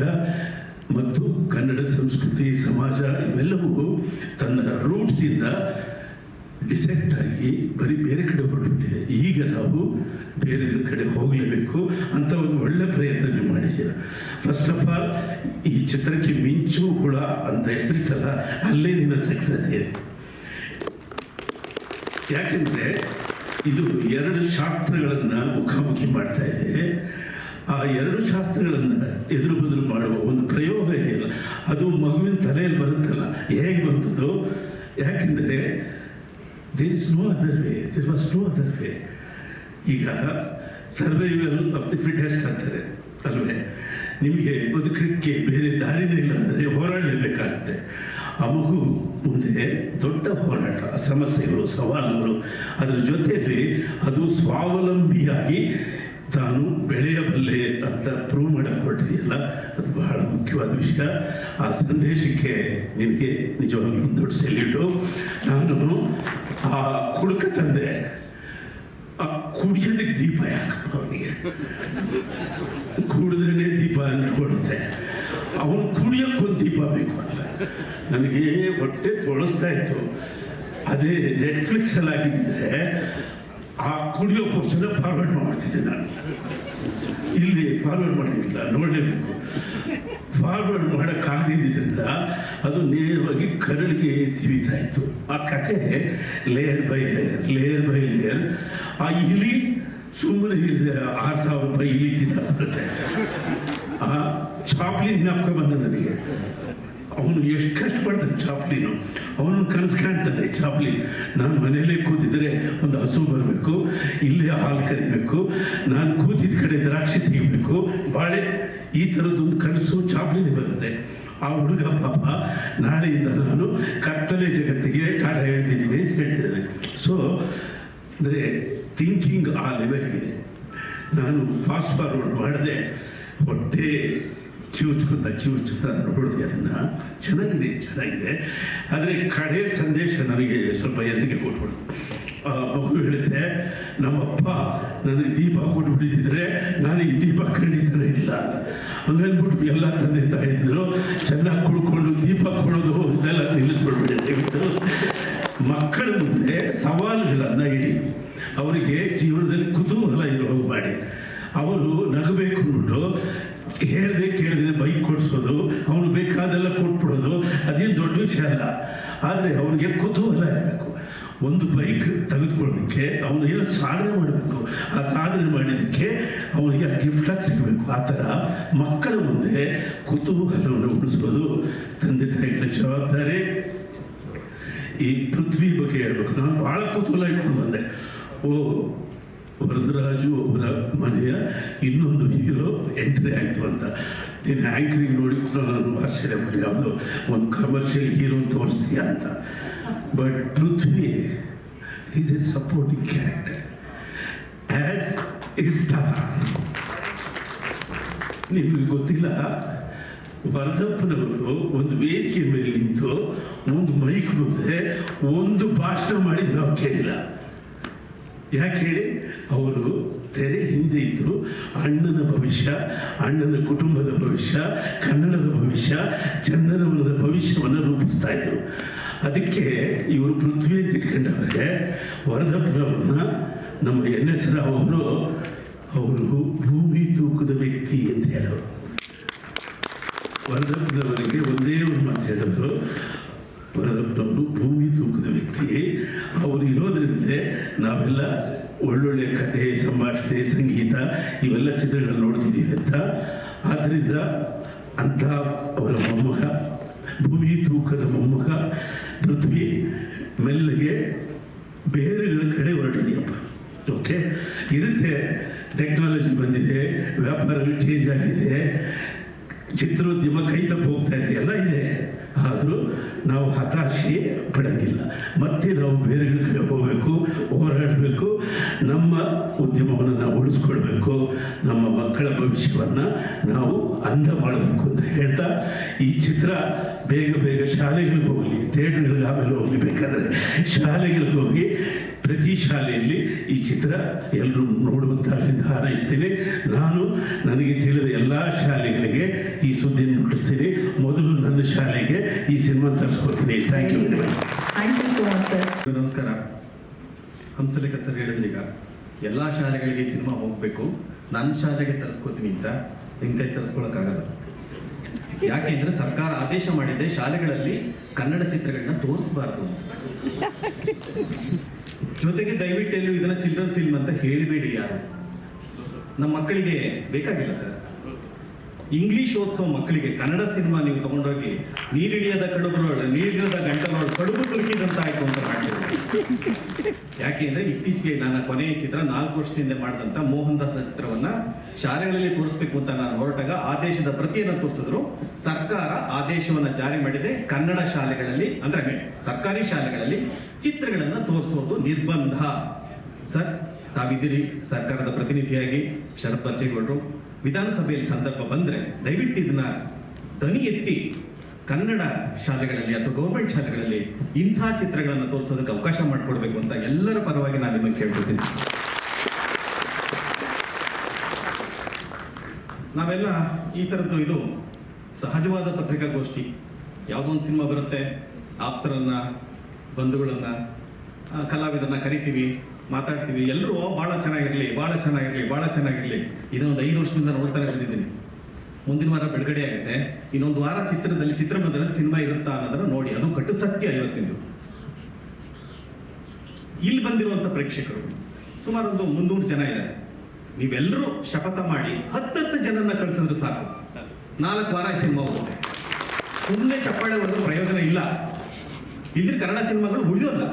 ಮತ್ತು ಕನ್ನಡ ಸಂಸ್ಕೃತಿ, ಸಮಾಜ ಇವೆಲ್ಲವೂ ತನ್ನ ರೂಟ್ಸಿಂದ ಡಿಸೆಕ್ಟ್ ಆಗಿ ಬರೀ ಬೇರೆ ಕಡೆ ಹೊರಟಿದೆ. ಈಗ ನಾವು ಬೇರೆ ಕಡೆ ಹೋಗಲೇಬೇಕು ಅಂತ ಒಂದು ಒಳ್ಳೆ ಪ್ರಯತ್ನ ನೀವು ಮಾಡಿದ್ದೀರ. ಫಸ್ಟ್ ಆಫ್ ಆಲ್ ಈ ಚಿತ್ರಕ್ಕೆ ಮಿಂಚು ಹುಳ ಅಂತ ಹೆಸರಿಟ್ಟಲ್ಲ, ಅಲ್ಲೇ ನಿನ್ನ ಸಕ್ಸಸ್ ಇದೆ. ಯಾಕೆಂದರೆ ಇದು ಎರಡು ಶಾಸ್ತ್ರಗಳನ್ನು ಮುಖಾಮುಖಿ ಮಾಡ್ತಾ ಇದೆ. ಆ ಎರಡು ಶಾಸ್ತ್ರಗಳನ್ನು ಎದುರು ಬದುರು ಮಾಡುವ ಒಂದು ಪ್ರಯೋಗ ಇದೆಯಲ್ಲ, ಅದು ಮಗುವಿನ ತಲೆಯಲ್ಲಿ ಬರುತ್ತಲ್ಲ, ಹೇಗೆ ಬಂತದ್ದು? ಯಾಕೆಂದರೆ there is no other way, there was no other way. ಈಗ ಸರ್ವೈವಲ್ ಆಫ್ ದಿ ಫಿಟೆಸ್ಟ್ ಅಂತಾರೆ ಅಲ್ವೇ? ನಿಮಗೆ ಬದುಕಕ್ಕೆ ಬೇರೆ ದಾರಿನೇ ಇಲ್ಲ ಅಂದರೆ ಹೋರಾಡಲೇಬೇಕಾಗುತ್ತೆ. ಆ ಮಗು ಮುಂದೆ ದೊಡ್ಡ ಹೋರಾಟ, ಸಮಸ್ಯೆಗಳು, ಸವಾಲುಗಳು, ಅದರ ಜೊತೆಯಲ್ಲಿ ಅದು ಸ್ವಾವಲಂಬಿಯಾಗಿ ತಾನು ಬೆಳೆಯಬಲ್ಲೆ ಅಂತ ಪ್ರೂವ್ ಮಾಡಕ್ಕೆ ಹೊರಟಿದೆಯಲ್ಲ, ಅದು ಬಹಳ ಮುಖ್ಯವಾದ ವಿಷಯ. ಆ ಸಂದೇಶಕ್ಕೆ ನಿನಗೆ ನಿಜವಾಗ್ಲೂ ದೊಡ್ಡ ಸೆಲ್ಯೂಟು. ನಾನು ಆ ಕುಡುಕ ತಂದೆ, ಆ ಕುಡಿಯೋದಕ್ಕೆ ದೀಪ ಯಾಕಪ್ಪ ಅವನಿಗೆ? ಕುಡಿದ್ರೇ ದೀಪ ಅಂಟ್ಕೊಡುತ್ತೆ. ಅವನು ಕುಡಿಯೋಕ್ಕೊಂದು ದೀಪ ಬೇಕು ಅಂತ ನನಗೆ ಹೊಟ್ಟೆ ತೊಳಸ್ತಾ ಇತ್ತು. ಅದೇ ನೆಟ್ಫ್ಲಿಕ್ಸಲ್ಲಿ ಆಗಿದ್ದರೆ ಆ ಕುಡಿಯೋ ಪೋರ್ಷನ್ ಫಾರ್ವರ್ಡ್ ಮಾಡ್ತಿದ್ದೆ ನಾನು. ಇಲ್ಲಿ ಫಾರ್ವರ್ಡ್ ಮಾಡೋಂಗಿಲ್ಲ, ನೋಡಲೇಬೇಕು. ಫಾರ್ವರ್ಡ್ ಮಾಡೋಕ್ಕಾಗದಿದ್ದರಿಂದ ಅದು ನೇರವಾಗಿ ಕರಳಿಗೆ ತಿವಿತಾ ಇತ್ತು. ಆ ಕಥೆ ಲೇಯರ್ ಬೈ ಲೇಯರ್. ಆ ಇಲಿ ಸುಮ್ಮನೆ 6,000 ರೂಪಾಯಿ ಇಲಿ ತಿನ್ನಬರುತ್ತೆ. ಆ ಚಾಪ್ಲಿನ್ ಜ್ಞಾಪಕ ಬಂದ ನನಗೆ. ಅವನು ಎಷ್ಟು ಕಷ್ಟಪಡ್ತಾನೆ ಚಾಪ್ಲಿನು. ಅವನು ಕನಸು ಕಾಣ್ತಾನೆ ಚಾಪ್ಲಿನ್, ನಾನು ಮನೆಯಲ್ಲೇ ಕೂತಿದ್ರೆ ಒಂದು ಹಸು ಬರಬೇಕು, ಇಲ್ಲೇ ಹಾಲು ಕರಿಬೇಕು, ನಾನು ಕೂತಿದ್ದ ಕಡೆ ದ್ರಾಕ್ಷಿ ಸಿಗಬೇಕು, ಬಾಳೆ, ಈ ಥರದ್ದೊಂದು ಕನಸು ಚಾಪ್ಲಿನ್ ಬರುತ್ತೆ. ಆ ಹುಡುಗ ಪಾಪ ನಾಳೆಯಿಂದ ನಾನು ಕತ್ತಲೆ ಜಗತ್ತಿಗೆ ಟಾಟಾ ಹೇಳ್ತಿದ್ದೀನಿ ಅಂತ ಹೇಳ್ತಿದ್ದಾನೆ. ಸೊ ಅಂದರೆ ಥಿಂಕಿಂಗ್ ಆ ಲೆವೆಲ್ಗಿದೆ. ನಾನು ಫಾಸ್ಟ್ ಫಾರ್ವರ್ಡ್ ಮಾಡಿದೆ, ಹೊಟ್ಟೆ ಕಿವುಚ್ಕೊಂತ ನೋಡಿದೆ. ಅದನ್ನು ಚೆನ್ನಾಗಿದೆ. ಆದರೆ ಕಡೆ ಸಂದೇಶ ನನಗೆ ಸ್ವಲ್ಪ ಎದುರಿಗೆ ಕೊಟ್ಬಿಡ್ತು. ಮಗು ಹೇಳುತ್ತೆ, ನಮ್ಮಪ್ಪ ನನಗೆ ದೀಪ ಕೊಟ್ಬಿಟ್ಟಿದ್ರೆ ನಾನು ಈ ದೀಪ ಖಂಡಿತನೇ ಇಲ್ಲ ಅಂತ. ಹಂಗನ್ಬಿಟ್ಟು ಎಲ್ಲ ತಂದೆ ತಾಯಿದ್ರು ಚೆನ್ನಾಗಿ ಕುಡ್ಕೊಂಡು ದೀಪ ಕೊಡೋದು ಇದೆಲ್ಲ ನಿಲ್ಲಿಸ್ಬಿಡ್ಬಿಟ್ಟು ಮಕ್ಕಳ ಮುಂದೆ ಸವಾಲುಗಳನ್ನು ಇಡಿ, ಅವರಿಗೆ ಜೀವನದಲ್ಲಿ ಕುತೂಹಲ ಇರೋ ಮಾಡಿ, ಅವರು ನಗಬೇಕು ಅಂದ್ಬಿಟ್ಟು ಹೇಳ್ದೆ ಕೇಳಿದ್ರೆ ಬೈಕ್ ಕೊಡಿಸೋದು, ಅವನು ಬೇಕಾದೆಲ್ಲ ಕೊಟ್ಬಿಡೋದು ಅದೇನು ದೊಡ್ಡ ವಿಷಯ ಅಲ್ಲ. ಆದರೆ ಅವನಿಗೆ ಕುತೂಹಲ ಇರಬೇಕು. ಒಂದು ಬೈಕ್ ತೆಗೆದುಕೊಳ್ಳೋದಕ್ಕೆ ಅವನು ಏನೋ ಸಾಧನೆ ಮಾಡಬೇಕು, ಆ ಸಾಧನೆ ಮಾಡಿದ್ದಕ್ಕೆ ಅವನಿಗೆ ಆ ಗಿಫ್ಟ್ ಆಗಿ ಸಿಗಬೇಕು. ಆ ಥರ ಮಕ್ಕಳ ಮುಂದೆ ಕುತೂಹಲವನ್ನು ಉಳಿಸೋದು ತಂದೆ ತಾಯಿಗಳ ಜವಾಬ್ದಾರಿ. ಈ ಪೃಥ್ವಿ ಬಗ್ಗೆ ಹೇಳ್ಬೇಕು. ನಾನು ಭಾಳ ಕುತೂಹಲ ಇಟ್ಕೊಂಡು ಬಂದೆ. ವರದರಾಜು ಅವರ ಮನೆಯ ಇನ್ನೊಂದು ಹೀರೋ ಎಂಟ್ರಿ ಆಯಿತು ಅಂತ. ನೀನು ಆ್ಯಂಕರಿಂಗ್ ನೋಡಿ ನಾನು ಆಶ್ಚರ್ಯ ಪಡಿ, ಯಾವುದೋ ಒಂದು ಕಮರ್ಷಿಯಲ್ ಹೀರೋ ತೋರಿಸ್ತೀಯ ಅಂತ. But Prithvi is A supporting character as is ತಾತ. ನಿಮಗೆ ಗೊತ್ತಿಲ್ಲ, ವರದಪ್ಪನವರು ಒಂದು ವೇದಿಕೆ ಮೇಲೆ ನಿಂತು ಒಂದು ಮೈಕ್ ಮುಂದೆ ಒಂದು ಭಾಷಣ ಮಾಡಿ ನಾವು ಕೇಳಿಲ್ಲ. ಯಾಕೆ ಹೇಳಿ? ಅವರು ತೆರೆ ಹಿಂದೆ ಇದ್ದು ಅಣ್ಣನ ಭವಿಷ್ಯ, ಅಣ್ಣನ ಕುಟುಂಬದ ಭವಿಷ್ಯ, ಕನ್ನಡದ ಭವಿಷ್ಯ, ಚಂದನವನದ ಭವಿಷ್ಯವನ್ನು ರೂಪಿಸ್ತಾ ಇದ್ರು. ಅದಕ್ಕೆ ಇವರು ಪೃಥ್ವಿ ಅಂತ ಇಟ್ಕೊಂಡವ್ರಿಗೆ ವರದಪ್ಪನವ್ರನ್ನ ನಮ್ಮ NS ರಾವ್ ಅವರು ಭೂಮಿ ತೂಕದ ವ್ಯಕ್ತಿ ಅಂತ ಹೇಳೋರು. ವರದಪ್ಪನವರಿಗೆ ಒಂದೇ ಒಂದು ಮಾತು ಹೇಳಿದ್ರು, ವರದಪ್ಪನವರು ಭೂಮಿ ತೂಕದ ವ್ಯಕ್ತಿ. ಅವರು ಇರೋದ್ರಿಂದ ನಾವೆಲ್ಲ ಒಳ್ಳೊಳ್ಳೆ ಕಥೆ, ಸಂಭಾಷಣೆ, ಸಂಗೀತ ಇವೆಲ್ಲ ಚಿತ್ರಗಳನ್ನು ನೋಡ್ತಿದ್ದೀವಿ ಅಂತ. ಆದ್ದರಿಂದ ಅಂಥ ಅವರ ಮೊಮ್ಮಗ, ಭೂಮಿ ತೂಕದ ಮೊಮ್ಮಗ ಪೃಥ್ವಿ ಮೆಲ್ಲಗೆ ಬೇರೆಗಳ ಕಡೆ ಹೊರಟಿದೆಯಪ್ಪ. ಓಕೆ, ಇರುತ್ತೆ. ಟೆಕ್ನಾಲಜಿ ಬಂದಿದೆ, ವ್ಯಾಪಾರಗಳು ಚೇಂಜ್ ಆಗಿದೆ, ಚಿತ್ರೋದ್ಯಮ ಕೈ ತಪ್ಪು ಹೋಗ್ತಾ ಇದೆ, ಎಲ್ಲ ಇದೆ. ಆದರೂ ನಾವು ಹತಾಶೆ ಪಡೋಂಗಿಲ್ಲ. ಮತ್ತೆ ನಾವು ಬೇರೆಗಳ ಕಡೆ ಹೋಗಬೇಕು, ಹೋರಾಡಬೇಕು, ನಮ್ಮ ಉದ್ಯಮವನ್ನು ನಾವು ಉಳಿಸ್ಕೊಳ್ಬೇಕು, ನಮ್ಮ ಮಕ್ಕಳ ಭವಿಷ್ಯವನ್ನು ನಾವು ಅಂದ ಮಾಡಬೇಕು ಅಂತ ಹೇಳ್ತಾ, ಈ ಚಿತ್ರ ಬೇಗ ಬೇಗ ಶಾಲೆಗಳಿಗೆ ಹೋಗಲಿ, ಥಿಯೇಟರ್ಗಳಿಗೆ ಆಮೇಲೆ ಹೋಗಲಿ, ಬೇಕಾದರೆ ಶಾಲೆಗಳಿಗೆ ಹೋಗಿ ಪ್ರತಿ ಶಾಲೆಯಲ್ಲಿ ಈ ಚಿತ್ರ ಎಲ್ಲರೂ ನೋಡುವಂತಾಗಲಿಂದ ಹಾರೈಸ್ತೀನಿ. ನಾನು ನನಗೆ ತಿಳಿದ ಎಲ್ಲ ಶಾಲೆಗಳಿಗೆ ಈ ಸುದ್ದಿಯನ್ನು ಮುಟ್ಟಿಸ್ತೀನಿ. ಮೊದಲು ನನ್ನ ಶಾಲೆಗೆ ಈ ಸಿನಿಮಾ ತರಿಸ್ಕೊಡ್ತೀನಿ. Thank you. Thank you so much sir. ನಮಸ್ಕಾರ. ಹಂಸಲೇಖ ಸರ್ ಹೇಳಿದ್ರೀಗ ಎಲ್ಲ ಶಾಲೆಗಳಿಗೆ ಸಿನಿಮಾ ಹೋಗಬೇಕು, ನನ್ನ ಶಾಲೆಗೆ ತರಿಸ್ಕೊತೀನಿ ಅಂತ ನಿಮ್ಮ ಕೈ ತರಿಸ್ಕೊಳಕ್ಕಾಗಲ್ಲ. ಯಾಕೆಂದ್ರೆ ಸರ್ಕಾರ ಆದೇಶ ಮಾಡಿದೆ ಶಾಲೆಗಳಲ್ಲಿ ಕನ್ನಡ ಚಿತ್ರಗಳನ್ನ ತೋರಿಸಬಾರ್ದು ಅಂತ. ಜೊತೆಗೆ ದಯವಿಟ್ಟು ಎಲ್ಲೂ ಇದನ್ನ ಚಿಲ್ಡ್ರನ್ ಫಿಲ್ಮ್ ಅಂತ ಹೇಳಬೇಡಿ ಯಾರು. ನಮ್ಮ ಮಕ್ಕಳಿಗೆ ಬೇಕಾಗಿಲ್ಲ ಸರ್. ಇಂಗ್ಲಿಷ್ ಓದಿಸೋ ಮಕ್ಕಳಿಗೆ ಕನ್ನಡ ಸಿನಿಮಾ ನೀವು ತಗೊಂಡೋಗಿ ನೀರಿಳಿಯದ ಕಡುಬುಗಳು, ನೀರಿಳಿಯದ ಗಂಟಲೊಳಗೆ ಕಡುಬು ತುಳುಕಿದಂತ ಆಯ್ತು ಅಂತ ಮಾಡ್ತೀವಿ. ಯಾಕೆ ಅಂದ್ರೆ ಇತ್ತೀಚೆಗೆ ನನ್ನ ಕೊನೆಯ ಚಿತ್ರ 4 ವರ್ಷದಿಂದ ಮಾಡಿದಂತ ಮೋಹನ್ ದಾಸ ಚಿತ್ರವನ್ನ ಶಾಲೆಗಳಲ್ಲಿ ತೋರಿಸ್ಬೇಕು ಅಂತ ನಾನು ಹೊರಟಾಗ ಆದೇಶದ ಪ್ರತಿಯನ್ನು ತೋರಿಸಿದ್ರು. ಸರ್ಕಾರ ಆದೇಶವನ್ನ ಜಾರಿ ಮಾಡಿದೆ. ಕನ್ನಡ ಶಾಲೆಗಳಲ್ಲಿ ಅಂದ್ರೆ ಸರ್ಕಾರಿ ಶಾಲೆಗಳಲ್ಲಿ ಚಿತ್ರಗಳನ್ನ ತೋರಿಸೋದು ನಿರ್ಬಂಧ. ಸರ್, ತಾವಿದ್ದೀರಿ ಸರ್ಕಾರದ ಪ್ರತಿನಿಧಿಯಾಗಿ, ಶರತ್ ಬಚ್ಚೇಗೌಡರು, ವಿಧಾನಸಭೆಯಲ್ಲಿ ಸಂದರ್ಭ ಬಂದ್ರೆ ದಯವಿಟ್ಟು ಇದನ್ನ ಧ್ವನಿ ಎತ್ತಿ ಕನ್ನಡ ಶಾಲೆಗಳಲ್ಲಿ ಅಥವಾ ಗೌರ್ಮೆಂಟ್ ಶಾಲೆಗಳಲ್ಲಿ ಇಂಥ ಚಿತ್ರಗಳನ್ನು ತೋರಿಸೋದಕ್ಕೆ ಅವಕಾಶ ಮಾಡಿಕೊಡ್ಬೇಕು ಅಂತ ಎಲ್ಲರ ಪರವಾಗಿ ನಾನು ನಿಮಗೆ ಕೇಳ್ಕೊಳ್ತೀನಿ. ನಾವೆಲ್ಲ ಈ ಥರದ್ದು ಇದು ಸಹಜವಾದ ಪತ್ರಿಕಾಗೋಷ್ಠಿ. ಯಾವುದೋ ಒಂದು ಸಿನಿಮಾ ಬರುತ್ತೆ, ಆಪ್ತರನ್ನ, ಬಂಧುಗಳನ್ನ, ಕಲಾವಿದರನ್ನ ಕರಿತೀವಿ, ಮಾತಾಡ್ತೀವಿ, ಎಲ್ಲರೂ ಭಾಳ ಚೆನ್ನಾಗಿರಲಿ, ಭಾಳ ಚೆನ್ನಾಗಿರಲಿ, ಭಾಳ ಚೆನ್ನಾಗಿರಲಿ. ಇದೊಂದು 5 ವರ್ಷದಿಂದ ನೋಡ್ತಾನೆ ಬಂದಿದ್ದೀನಿ. ಮುಂದಿನ ವಾರ ಬಿಡುಗಡೆ ಆಗುತ್ತೆ, ಇನ್ನೊಂದು ವಾರ ಚಿತ್ರಮಂದಿರದಲ್ಲಿ ಸಿನಿಮಾ ಇರುತ್ತಾ ಅನ್ನೋದನ್ನ ನೋಡಿ. ಅದು ಕಟ್ಟು ಸತ್ಯ. ಇವತ್ತಿಂದು ಇಲ್ಲಿ ಬಂದಿರುವಂತ ಪ್ರೇಕ್ಷಕರು ಸುಮಾರು ಒಂದು 300 ಜನ ಇದ್ದಾರೆ. ನೀವೆಲ್ಲರೂ ಶಪಥ ಮಾಡಿ 10 ಜನನ್ನ ಕಳಿಸಿದ್ರು ಸಾಕು, 4 ವಾರ ಸಿನಿಮಾ ಹೋಗುತ್ತೆ. ಸುಮ್ಮನೆ ಚಪ್ಪಾಳೆ ಹೊಡೆದು ಪ್ರಯೋಜನ ಇಲ್ಲ. ಇದ್ರ ಕನ್ನಡ ಸಿನಿಮಾಗಳು ಉಳಿಯೋಲ್ಲ.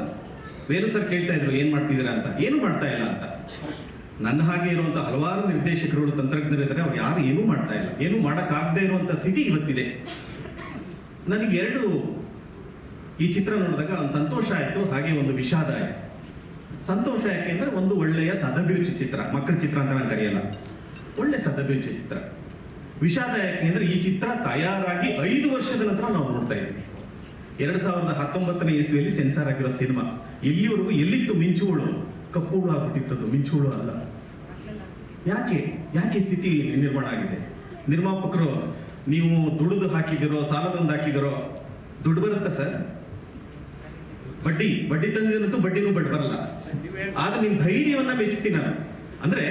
ವೇಲು ಸರ್ ಕೇಳ್ತಾ ಇದ್ರು ಏನ್ ಮಾಡ್ತಿದ್ದೀರಾ ಅಂತ. ಏನು ಮಾಡ್ತಾ ಇಲ್ಲ ಅಂತ. ನನ್ನ ಹಾಗೆ ಇರುವಂತ ಹಲವಾರು ನಿರ್ದೇಶಕರು, ತಂತ್ರಜ್ಞರು ಇದ್ದಾರೆ, ಅವ್ರು ಯಾರು ಏನೂ ಮಾಡ್ತಾ ಇಲ್ಲ. ಏನು ಮಾಡಕ್ಕಾಗದೇ ಇರುವಂತ ಸ್ಥಿತಿ ಇವತ್ತಿದೆ. ನನಗೆ ಈ ಚಿತ್ರ ನೋಡಿದಾಗ ಒಂದು ಸಂತೋಷ ಆಯ್ತು, ಹಾಗೆ ಒಂದು ವಿಷಾದ ಆಯ್ತು. ಸಂತೋಷ ಯಾಕೆ ಅಂದ್ರೆ ಒಂದು ಒಳ್ಳೆಯ ಸದಭಿರುಚಿ ಚಿತ್ರ, ಮಕ್ಕಳ ಚಿತ್ರ ಅಂತ ನಾನು ಕರೆಯಲ್ಲ, ಒಳ್ಳೆ ಸದಭಿರುಚಿ ಚಿತ್ರ. ವಿಷಾದ ಯಾಕೆ ಅಂದ್ರೆ ಈ ಚಿತ್ರ ತಯಾರಾಗಿ 5 ವರ್ಷದ ನಂತರ ನಾವು ನೋಡ್ತಾ ಇದ್ದೀವಿ. 2019ನೇ ಇಸ್ವಿಯಲ್ಲಿ ಸೆನ್ಸಾರ್ ಆಗಿರೋ ಸಿನಿಮಾ ಇಲ್ಲಿವರೆಗೂ ಎಲ್ಲಿತ್ತು ಮಿಂಚುಗಳು? ಕಪ್ಪುಗಳು ಆಗ್ಬಿಟ್ಟಿತ್ತು, ಮಿಂಚುಗಳು ಅಲ್ಲ. ಯಾಕೆ ಸ್ಥಿತಿ ನಿರ್ಮಾಣ ಆಗಿದೆ? ನಿರ್ಮಾಪಕರು ನೀವು ದುಡಿದು ಹಾಕಿದಿರೋ, ಸಾಲದೊಂದು ಹಾಕಿದಿರೋ, ದುಡ್ಡು ಬರುತ್ತಾ ಸರ್? ಬಡ್ಡಿ ತಂದಿದಂತೂ ಬಡ್ಡಿನೂ ಬಡ್ಡಿ ಬರಲ್ಲ. ಆದ್ರೆ ನಿಮ್ ಧೈರ್ಯವನ್ನ ಮೆಚ್ತೀನಿ ನಾನು. ಅಂದ್ರೆ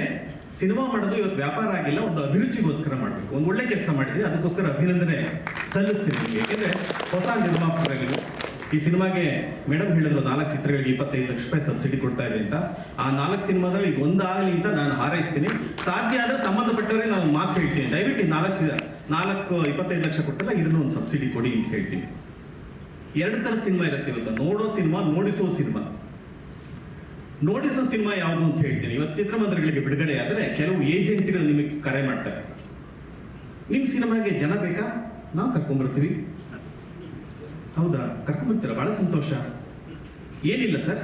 ಸಿನಿಮಾ ಮಾಡೋದು ಇವತ್ತು ವ್ಯಾಪಾರ ಆಗಿಲ್ಲ, ಒಂದು ಅಭಿರುಚಿಗೋಸ್ಕರ ಮಾಡಬೇಕು. ಒಂದು ಒಳ್ಳೆ ಕೆಲಸ ಮಾಡಿದ್ರೆ ಅದಕ್ಕೋಸ್ಕರ ಅಭಿನಂದನೆ ಸಲ್ಲಿಸ್ತೀನಿ ನಿಮಗೆ. ಯಾಕೆಂದರೆ ಹೊಸ ನಿರ್ಮಾಪಕರಾಗಲಿ ಈ ಸಿನಿಮಾಗೆ ಮೇಡಮ್ ಹೇಳಿದ್ರು 4 ಚಿತ್ರಗಳಿಗೆ 25 ಲಕ್ಷ ರೂಪಾಯಿ ಸಬ್ಸಿಡಿ ಕೊಡ್ತಾ ಇದೆ ಅಂತ. ಆ 4 ಸಿನಿಮಾದಲ್ಲಿ ಇದು ಒಂದಾಗಲಿ ಅಂತ ನಾನು ಹಾರೈಸ್ತೀನಿ. ಸಾಧ್ಯ ಆದರೆ ಸಂಬಂಧಪಟ್ಟವರಿಗೆ ನಾನು ಮಾತು ಹೇಳ್ತೀನಿ, ದಯವಿಟ್ಟು 25 ಲಕ್ಷ ಕೊಟ್ಟಲ್ಲ ಇದನ್ನು ಒಂದು ಸಬ್ಸಿಡಿ ಕೊಡಿ ಅಂತ ಹೇಳ್ತೀನಿ. 2 ಥರ ಸಿನಿಮಾ ಇರುತ್ತೆ ಇವತ್ತು, ನೋಡೋ ಸಿನಿಮಾ, ನೋಡಿಸೋ ಸಿನಿಮಾ. ನೋಡಿಸೋ ಸಿನಿಮಾ ಯಾವುದು ಅಂತ ಹೇಳ್ತೀನಿ. ಇವತ್ತು ಚಿತ್ರಮಂದಿರಗಳಿಗೆ ಬಿಡುಗಡೆ ಆದರೆ ಕೆಲವು ಏಜೆಂಟ್ಗಳು ನಿಮಗೆ ಕರೆ ಮಾಡ್ತಾರೆ, ನಿಮ್ಮ ಸಿನಿಮಾಗೆ ಜನ ಬೇಕಾ, ನಾವು ಕರ್ಕೊಂಡ್ಬರ್ತೀವಿ. ಹೌದಾ, ಕರ್ಕೊಂಡ್ಬರ್ತೀರಾ, ಬಹಳ ಸಂತೋಷ. ಏನಿಲ್ಲ ಸರ್,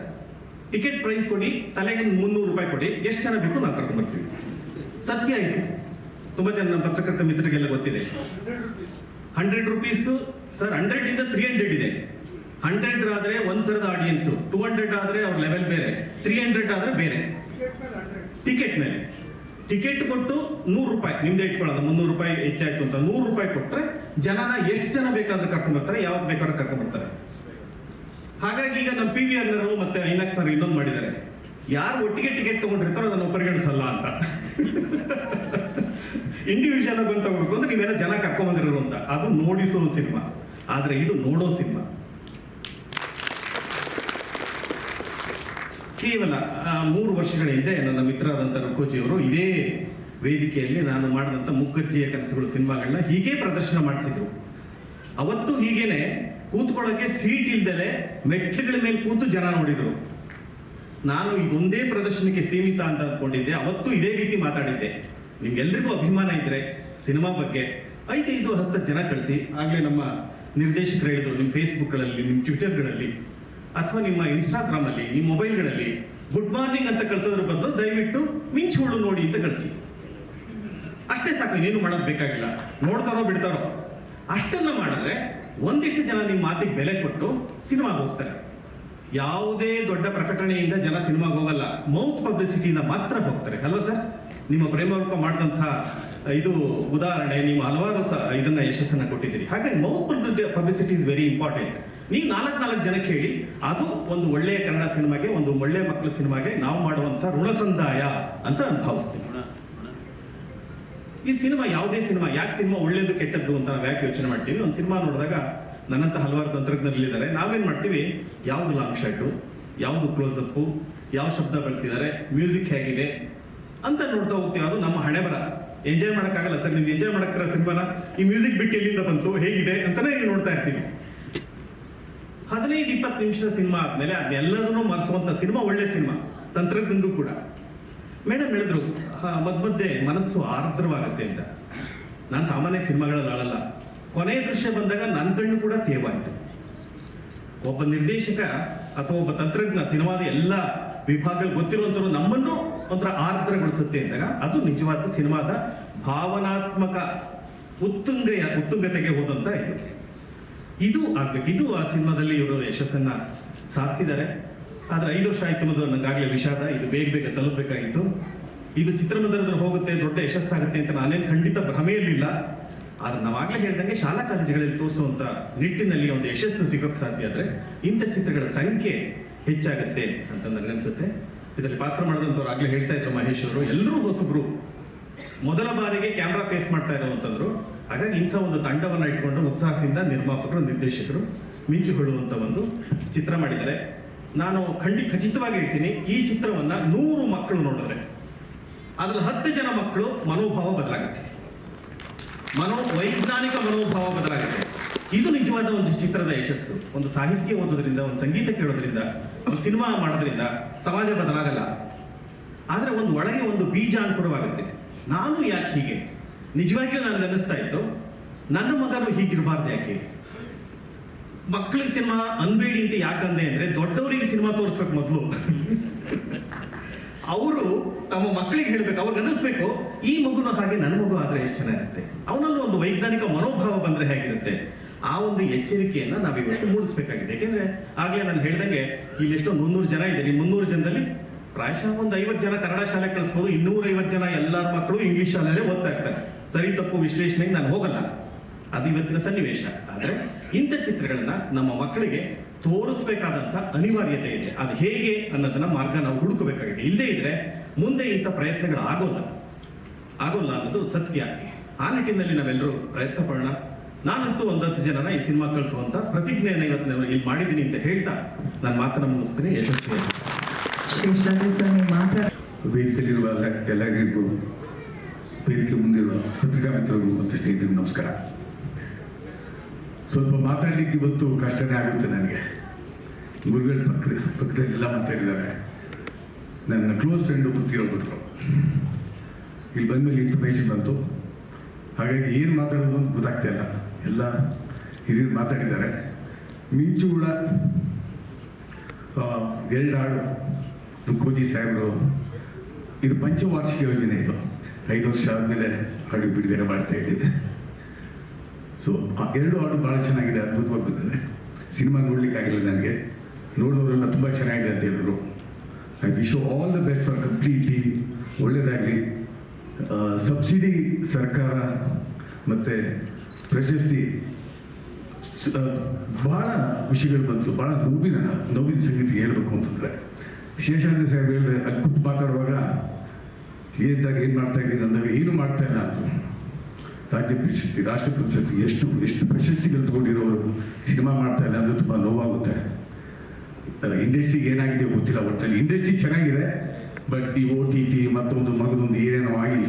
ಟಿಕೆಟ್ ಪ್ರೈಸ್ ಕೊಡಿ, ತಲೆಗೆ 300 ರೂಪಾಯಿ ಕೊಡಿ, ಎಷ್ಟು ಜನ ಬೇಕು ನಾವು ಕರ್ಕೊಂಡ್ಬರ್ತೀವಿ. ಸತ್ಯ ಇದು, ತುಂಬ ಜನ ನಮ್ಮ ಪತ್ರಕರ್ತ ಮಿತ್ರರಿಗೆಲ್ಲ ಗೊತ್ತಿದೆ. 100 ರೂಪೀಸ್ ಸರ್, 100 ಇಂದ 300 ಇದೆ. 100 ಆದರೆ ಒಂದು ಥರದ ಆಡಿಯನ್ಸು, 200 ಆದರೆ ಅವ್ರ ಲೆವೆಲ್ ಬೇರೆ, 300 ಆದರೆ ಬೇರೆ. ಟಿಕೆಟ್ ಮೇಲೆ ಟಿಕೆಟ್ ಕೊಟ್ಟು 100 ರೂಪಾಯಿ ನಿಮ್ದೇ ಇಟ್ಕೊಳ್ಳೋದು, 300 ರೂಪಾಯಿ ಹೆಚ್ಚಾಯ್ತು ಅಂತ 100 ರೂಪಾಯಿ ಕೊಟ್ಟರೆ ಜನನ ಎಷ್ಟು ಜನ ಬೇಕಾದ್ರೆ ಕರ್ಕೊಂಡ್ಬರ್ತಾರೆ, ಯಾವಾಗ ಬೇಕಾದ್ರೂ ಕರ್ಕೊಂಡ್ಬರ್ತಾರೆ. ಹಾಗಾಗಿ ಈಗ ನಮ್ಮ PVR ಮತ್ತೆ ಐನಾಕ್ಸ್ ಇನ್ನೊಂದು ಮಾಡಿದ್ದಾರೆ, ಯಾರು ಒಟ್ಟಿಗೆ ಟಿಕೆಟ್ ತಗೊಂಡಿರ್ತಾರೋ ಅದನ್ನು ಪರಿಗಣಿಸಲ್ಲ ಅಂತ. ಇಂಡಿವಿಜುವಲ್ ಆಗಿ ಬಂದು ತಗೋಬೇಕು ಅಂದ್ರೆ ನೀವೆಲ್ಲ ಜನ ಕರ್ಕೊಂಡ್ಬಂದಿರೋ ಅಂತ. ಅದು ನೋಡಿಸೋ ಸಿನಿಮಾ, ಆದ್ರೆ ಇದು ನೋಡೋ ಸಿನಿಮಾ. ಕೇವಲ 3 ವರ್ಷಗಳ ಹಿಂದೆ ನನ್ನ ಮಿತ್ರರಾದಂಥ ರುಕೋಜಿಯವರು ಇದೇ ವೇದಿಕೆಯಲ್ಲಿ ನಾನು ಮಾಡಿದಂಥ ಮುಕ್ಕಜ್ಜಿಯ ಕನಸುಗಳು ಸಿನಿಮಾಗಳನ್ನ ಹೀಗೆ ಪ್ರದರ್ಶನ ಮಾಡಿಸಿದ್ರು. ಅವತ್ತು ಹೀಗೇನೆ ಕೂತ್ಕೊಳ್ಳೋಕೆ ಸೀಟ್ ಇಲ್ದಲೆ ಮೆಟ್ಲುಗಳ ಮೇಲೆ ಕೂತು ಜನ ನೋಡಿದ್ರು. ನಾನು ಇದೊಂದೇ ಪ್ರದರ್ಶನಕ್ಕೆ ಸೀಮಿತ ಅಂತ ಅಂದ್ಕೊಂಡಿದ್ದೆ. ಅವತ್ತು ಇದೇ ರೀತಿ ಮಾತಾಡಿದ್ದೆ, ನಿಮ್ಗೆಲ್ರಿಗೂ ಅಭಿಮಾನ ಇದ್ರೆ ಸಿನಿಮಾ ಬಗ್ಗೆ 5-10 ಜನ ಕಳಿಸಿ. ಆಗಲೇ ನಮ್ಮ ನಿರ್ದೇಶಕರು ಹೇಳಿದ್ರು, ನಿಮ್ಮ ಫೇಸ್ಬುಕ್ಗಳಲ್ಲಿ, ನಿಮ್ಮ ಟ್ವಿಟರ್ಗಳಲ್ಲಿ ಅಥವಾ ನಿಮ್ಮ ಇನ್ಸ್ಟಾಗ್ರಾಮಲ್ಲಿ, ನಿಮ್ಮ ಮೊಬೈಲ್ಗಳಲ್ಲಿ ಗುಡ್ ಮಾರ್ನಿಂಗ್ ಅಂತ ಕಳಿಸೋದ್ರ ಬದಲು ದಯವಿಟ್ಟು ಮಿಂಚುಗಳು ನೋಡಿ ಅಂತ ಕಳಿಸಿ. ಅಷ್ಟೇ ಸಾಕು, ಇನ್ನೇನು ಮಾಡೋದು ಬೇಕಾಗಿಲ್ಲ. ನೋಡ್ತಾರೋ ಬಿಡ್ತಾರೋ ಅಷ್ಟನ್ನ ಮಾಡಿದ್ರೆ ಒಂದಿಷ್ಟು ಜನ ನಿಮ್ಮ ಮಾತಿಗೆ ಬೆಲೆ ಕೊಟ್ಟು ಸಿನಿಮಾಗೆ ಹೋಗ್ತಾರೆ. ಯಾವುದೇ ದೊಡ್ಡ ಪ್ರಕಟಣೆಯಿಂದ ಜನ ಸಿನಿಮಾಗೆ ಹೋಗಲ್ಲ, ಮೌತ್ ಪಬ್ಲಿಸಿಟಿಯಿಂದ ಮಾತ್ರ ಹೋಗ್ತಾರೆ ಅಲ್ವಾ ಸರ್? ನಿಮ್ಮ ಪ್ರೇಮವರ್ಕ ಮಾಡಿದಂಥ ಇದು ಉದಾಹರಣೆ, ನೀವು ಹಲವಾರು ಇದನ್ನ ಯಶಸ್ಸನ್ನ ಕೊಟ್ಟಿದ್ದೀರಿ. ಹಾಗಾಗಿ mouth publicity is very important. ನೀವು 4 ಜನಕ್ಕೆ ಹೇಳಿ, ಅದು ಒಂದು ಒಳ್ಳೆಯ ಕನ್ನಡ ಸಿನಿಮಾಗೆ, ಒಂದು ಒಳ್ಳೆಯ ಮಕ್ಕಳ ಸಿನಿಮಾಗೆ ನಾವು ಮಾಡುವಂಥ ಋಣ ಸಂದಾಯ ಅಂತ ನಾನು ಭಾವಿಸ್ತೀನಿ. ಈ ಸಿನಿಮಾ ಯಾವುದೇ ಸಿನಿಮಾ, ಯಾಕೆ ಸಿನಿಮಾ ಒಳ್ಳೇದು ಕೆಟ್ಟದ್ದು ಅಂತ ನಾವು ಯಾಕೆ ಯೋಚನೆ ಮಾಡ್ತೀವಿ? ಒಂದು ಸಿನಿಮಾ ನೋಡಿದಾಗ ನನ್ನಂತ ಹಲವಾರು ತಂತ್ರಜ್ಞರಿದ್ದಾರೆ, ನಾವೇನ್ ಮಾಡ್ತೀವಿ, ಯಾವ್ದು ಲಾಂಗ್ ಶಾಟು, ಯಾವ್ದು ಕ್ಲೋಸ್ ಅಪ್ಪು, ಯಾವ ಶಬ್ದ ಬಳಸಿದ್ದಾರೆ, ಮ್ಯೂಸಿಕ್ ಹೇಗಿದೆ ಅಂತ ನೋಡ್ತಾ ಹೋಗ್ತೀವಿ. ಅದು ನಮ್ಮ ಹಣೆ ಬರ. ಎಂಜಾಯ್ ಮಾಡೋಕ್ಕಾಗಲ್ಲ ಸರ್, ನೀವು ಎಂಜಾಯ್ ಮಾಡಕ್ಕಿರೋ ಸಿನಿಮಾನ ಈ ಮ್ಯೂಸಿಕ್ ಬಿಟ್ಟು ಎಲ್ಲಿಂದ ಬಂತು, ಹೇಗಿದೆ ಅಂತಾನೆ ನೀವು ನೋಡ್ತಾ ಇರ್ತೀವಿ. 15-20 ನಿಮಿಷದ ಸಿನಿಮಾ ಆದ್ಮೇಲೆ ಅದನ್ನೆಲ್ಲದನ್ನು ಮರೆಸುವಂತ ಸಿನಿಮಾ ಒಳ್ಳೆ ಸಿನಿಮಾ, ತಂತ್ರಜ್ಞಂದು ಕೂಡ. ಮೇಡಮ್ ಹೇಳಿದ್ರು ಮಧ್ಯೆ ಮನಸ್ಸು ಆರ್ದ್ರವಾಗುತ್ತೆ ಅಂತ. ನಾನು ಸಾಮಾನ್ಯ ಸಿನಿಮಾಗಳಲ್ಲಿ ಆಳಲ್ಲ, ಕೊನೆಯ ದೃಶ್ಯ ಬಂದಾಗ ನನ್ನ ಕಣ್ಣು ಕೂಡ ತೇವಾಯಿತು. ಒಬ್ಬ ನಿರ್ದೇಶಕ ಅಥವಾ ಒಬ್ಬ ತಂತ್ರಜ್ಞ ಸಿನಿಮಾದ ಎಲ್ಲ ವಿಭಾಗಗಳು ಗೊತ್ತಿರುವಂಥವ್ರು ನಮ್ಮನ್ನು ಒಂಥರ ಆರ್ದ್ರಗೊಳಿಸುತ್ತೆ ಅಂದಾಗ ಅದು ನಿಜವಾದ ಸಿನಿಮಾದ ಭಾವನಾತ್ಮಕ ಉತ್ತುಂಗತೆಗೆ ಹೋದಂತ ಇದು ಆಗ್ಬೇಕು. ಇದು ಆ ಸಿನಿಮಾದಲ್ಲಿ ಇವರು ಯಶಸ್ಸನ್ನ ಸಾಧಿಸಿದ್ದಾರೆ. ಆದ್ರೆ 5 ವರ್ಷ ಆಯ್ತು ಅನ್ನೋದು ನನಗಾಗಲೇ ವಿಷಾದ. ಇದು ಬೇಗ ತಲುಪಬೇಕಾಗಿತ್ತು. ಇದು ಚಿತ್ರಮಂದಿರದಲ್ಲಿ ಹೋಗುತ್ತೆ, ದೊಡ್ಡ ಯಶಸ್ಸಾಗುತ್ತೆ ಅಂತ ನಾನೇನು ಖಂಡಿತ ಭ್ರಮೆಯಲ್ಲಿಲ್ಲ. ಆದ್ರೆ ನಾವಾಗಲೇ ಹೇಳ್ದಂಗೆ ಶಾಲಾ ಕಾಲೇಜುಗಳಲ್ಲಿ ತೋರಿಸುವಂತ ನಿಟ್ಟಿನಲ್ಲಿ ಒಂದು ಯಶಸ್ಸು ಸಿಗೋಕ್ಕೆ ಸಾಧ್ಯ ಆದ್ರೆ ಇಂಥ ಚಿತ್ರಗಳ ಸಂಖ್ಯೆ ಹೆಚ್ಚಾಗುತ್ತೆ ಅಂತ ನನಗನ್ಸುತ್ತೆ. ಇದರಲ್ಲಿ ಪಾತ್ರ ಮಾಡಿದಂಥವ್ರು ಆಗ್ಲೇ ಹೇಳ್ತಾ ಇದ್ರು ಮಹೇಶ್ ಅವರು, ಎಲ್ಲರೂ ಹೊಸಬ್ರು, ಮೊದಲ ಬಾರಿಗೆ ಕ್ಯಾಮ್ರಾ ಫೇಸ್ ಮಾಡ್ತಾ ಇರೋವಂಥದ್ರು. ಹಾಗಾಗಿ ಇಂಥ ಒಂದು ತಂಡವನ್ನು ಇಟ್ಕೊಂಡು ಉತ್ಸಾಹದಿಂದ ನಿರ್ಮಾಪಕರು, ನಿರ್ದೇಶಕರು ಮಿಂಚು ಹೊಡುವಂತ ಒಂದು ಚಿತ್ರ ಮಾಡಿದ್ದಾರೆ. ನಾನು ಖಚಿತವಾಗಿ ಹೇಳ್ತೀನಿ, ಈ ಚಿತ್ರವನ್ನ 100 ಮಕ್ಕಳು ನೋಡಿದ್ರೆ ಅದ್ರಲ್ಲಿ 10 ಜನ ಮಕ್ಕಳು ಮನೋಭಾವ ಬದಲಾಗುತ್ತೆ, ವೈಜ್ಞಾನಿಕ ಮನೋಭಾವ ಬದಲಾಗುತ್ತೆ. ಇದು ನಿಜವಾದ ಒಂದು ಚಿತ್ರದ ಯಶಸ್ಸು. ಒಂದು ಸಾಹಿತ್ಯ ಓದೋದ್ರಿಂದ, ಒಂದು ಸಂಗೀತ ಕೇಳೋದ್ರಿಂದ, ಒಂದು ಸಿನಿಮಾ ಮಾಡೋದ್ರಿಂದ ಸಮಾಜ ಬದಲಾಗಲ್ಲ. ಆದ್ರೆ ಒಂದು ಒಳಗೆ ಒಂದು ಬೀಜ ಅಂಕುರವಾಗುತ್ತೆ. ನಾನು ಯಾಕೆ ಹೀಗೆ, ನಿಜವಾಗಿಯೂ ನನಗೆ ಅನ್ನಿಸ್ತಾ ಇತ್ತು, ನನ್ನ ಮಗನು ಹೀಗಿರಬಾರ್ದು ಯಾಕೆ, ಮಕ್ಕಳಿಗೆ ಸಿನಿಮಾ ಅನ್ಬೇಡಿ ಅಂತ ಯಾಕಂದೆ ಅಂದ್ರೆ ದೊಡ್ಡವರಿಗೆ ಸಿನಿಮಾ ತೋರಿಸ್ಬೇಕು ಮೊದಲು. ಅವರು ತಮ್ಮ ಮಕ್ಕಳಿಗೆ ಹೇಳ್ಬೇಕು, ಅವ್ರಿಗೆ ಅನ್ನಿಸ್ಬೇಕು ಈ ಮಗುನ ಹಾಗೆ ನನ್ನ ಮಗು ಆದ್ರೆ ಎಷ್ಟು ಚೆನ್ನಾಗಿರುತ್ತೆ, ಅವನಲ್ಲೂ ಒಂದು ವೈಜ್ಞಾನಿಕ ಮನೋಭಾವ ಬಂದ್ರೆ ಹೇಗಿರುತ್ತೆ. ಆ ಒಂದು ಎಚ್ಚರಿಕೆಯನ್ನ ನಾವಿವತ್ತು ಮೂಡಿಸ್ಬೇಕಾಗಿದೆ. ಯಾಕೆಂದ್ರೆ ಆಗ್ಲೇ ನಾನು ಹೇಳ್ದಂಗೆ ಇಲ್ಲಿ ಎಷ್ಟೋ 300 ಜನ ಇದೆ. ಈ 300 ಜನದಲ್ಲಿ ಪ್ರಾಯಶಃ ಒಂದು 50 ಜನ ಕನ್ನಡ ಶಾಲೆ ಕಳಿಸ್ಬೋದು, 250 ಜನ ಎಲ್ಲರ ಮಕ್ಕಳು ಇಂಗ್ಲಿಷ್ ಶಾಲೆಯಲ್ಲೇ ಓದ್ತಾ ಇರ್ತಾರೆ. ಸರಿ ತಪ್ಪು ವಿಶ್ಲೇಷಣೆಗೆ ನಾನು ಹೋಗಲ್ಲ, ಅದು ಇವತ್ತಿನ ಸನ್ನಿವೇಶ. ಆದ್ರೆ ಇಂಥ ಚಿತ್ರಗಳನ್ನ ನಮ್ಮ ಮಕ್ಕಳಿಗೆ ತೋರಿಸ್ಬೇಕಾದಂತ ಅನಿವಾರ್ಯತೆ ಇದೆ. ಅದು ಹೇಗೆ ಅನ್ನೋದನ್ನ ಮಾರ್ಗ ನಾವು ಹುಡುಕಬೇಕಾಗಿದೆ. ಇಲ್ಲದೇ ಇದ್ರೆ ಮುಂದೆ ಇಂಥ ಪ್ರಯತ್ನಗಳು ಆಗೋಲ್ಲ. ಆಗೋಲ್ಲ ಅನ್ನೋದು ಸತ್ಯ. ಆ ನಿಟ್ಟಿನಲ್ಲಿ ನಾವೆಲ್ಲರೂ ಪ್ರಯತ್ನ ಪಡೋಣ. ನಾನಂತೂ 10 ಜನನ ಈ ಸಿನಿಮಾ ಕಳಿಸುವಂತ ಪ್ರತಿಜ್ಞೆಯನ್ನು ಇವತ್ತು ನಾನು ಇಲ್ಲಿ ಮಾಡಿದ್ದೀನಿ ಅಂತ ಹೇಳ್ತಾ ನನ್ನ ಮಾತನ್ನು ಮುಗಿಸ್ತೀನಿ. ಯಶಸ್ವಿಯಾಗಿ ಶೇಷಾದ್ರಿ ಸರ್, ನೀವು ಮಾತಾಡ ವೇದಿಕೆಯಲ್ಲಿರುವ ಎಲ್ಲರಿಗೂ, ವೇದಿಕೆ ಮುಂದಿರುವ ಪತ್ರಿಕಾ ಮಿತ್ರರಿಗೂ ಮತ್ತು ಸ್ನೇಹಿತರಿಗೂ ನಮಸ್ಕಾರ. ಸ್ವಲ್ಪ ಮಾತಾಡಲಿಕ್ಕೆ ಇವತ್ತು ಕಷ್ಟನೇ ಆಗುತ್ತೆ ನನಗೆ. ಗುರುಗಳ ಪಕ್ಕದಲ್ಲಿ ಎಲ್ಲ ಮಾತಾಡಿದ್ದಾರೆ. ನನ್ನ ಕ್ಲೋಸ್ ಫ್ರೆಂಡ್ ಒಬ್ಬರು ತೀರೋಗ್ಬಿಟ್ರು. ಇಲ್ಲಿ ಬಂದಮೇಲೆ ಇನ್ಫಾರ್ಮೇಷನ್ ಬಂತು. ಹಾಗಾಗಿ ಏನು ಮಾತಾಡೋದು ಅಂತ ಗೊತ್ತಾಗ್ತಾ ಇಲ್ಲ. ಎಲ್ಲ ಹಿರಿಯರು ಮಾತಾಡಿದ್ದಾರೆ. ಮಿಂಚು ಕೂಡ 2 ಹಾಡು ಕೋಜಿ ಸಾಹೇಬರು, ಇದು ಪಂಚವಾರ್ಷಿಕ ಯೋಜನೆ. ಇದು 5 ವರ್ಷ ಆದಮೇಲೆ ಹಾಡು ಬಿಡುಗಡೆ ಮಾಡ್ತಾ ಇದ್ದೀವಿ. ಸೊ 2 ಹಾಡು ಭಾಳ ಚೆನ್ನಾಗಿದೆ, ಅದ್ಭುತವಾಗಿ ಬಂದಿದೆ. ಸಿನಿಮಾ ನೋಡ್ಲಿಕ್ಕಾಗಿಲ್ಲ ನನಗೆ, ನೋಡಿದವರೆಲ್ಲ ತುಂಬ ಚೆನ್ನಾಗಿದೆ ಅಂತ ಹೇಳಿದ್ರು. I wish all the best for complete team. ಒಳ್ಳೆಯದಾಗಲಿ. ಸಬ್ಸಿಡಿ ಸರ್ಕಾರ ಮತ್ತು ಪ್ರಶಸ್ತಿ ಭಾಳ ವಿಷಯಗಳು ಬಂತು. ಭಾಳ ನೋವಿನ ಸಂಗತಿ ಹೇಳಬೇಕು ಅಂತಂದರೆ, ಶೇಷಾದ್ರಿ ಸಾಹೇಬ್ ಹೇಳಿದ್ರೆ ಅಲ್ಲಿ ಕೂತು ಮಾತಾಡುವಾಗ ಏನು ಮಾಡ್ತಾ ಇದ್ದೀನಿ ಅಂದಾಗ ಏನು ಮಾಡ್ತಾ ಇಲ್ಲ ಅಂತ. ರಾಜ್ಯ ಪ್ರಶಸ್ತಿ, ರಾಷ್ಟ್ರ ಪ್ರಶಸ್ತಿ, ಎಷ್ಟು ಪ್ರಶಸ್ತಿಗಳು ತಗೊಂಡಿರೋರು ಸಿನಿಮಾ ಮಾಡ್ತಾ ಇಲ್ಲ ಅಂದರೆ ತುಂಬ ನೋವಾಗುತ್ತೆ. ಇಂಡಸ್ಟ್ರಿಗೆ ಏನಾಗಿದೆ ಗೊತ್ತಿಲ್ಲ. ಒಟ್ಟಲ್ಲಿ ಇಂಡಸ್ಟ್ರಿ ಚೆನ್ನಾಗಿದೆ, ಬಟ್ ಈ OTT ಮಗದೊಂದು ಏನೇನೋ ಆಗಿ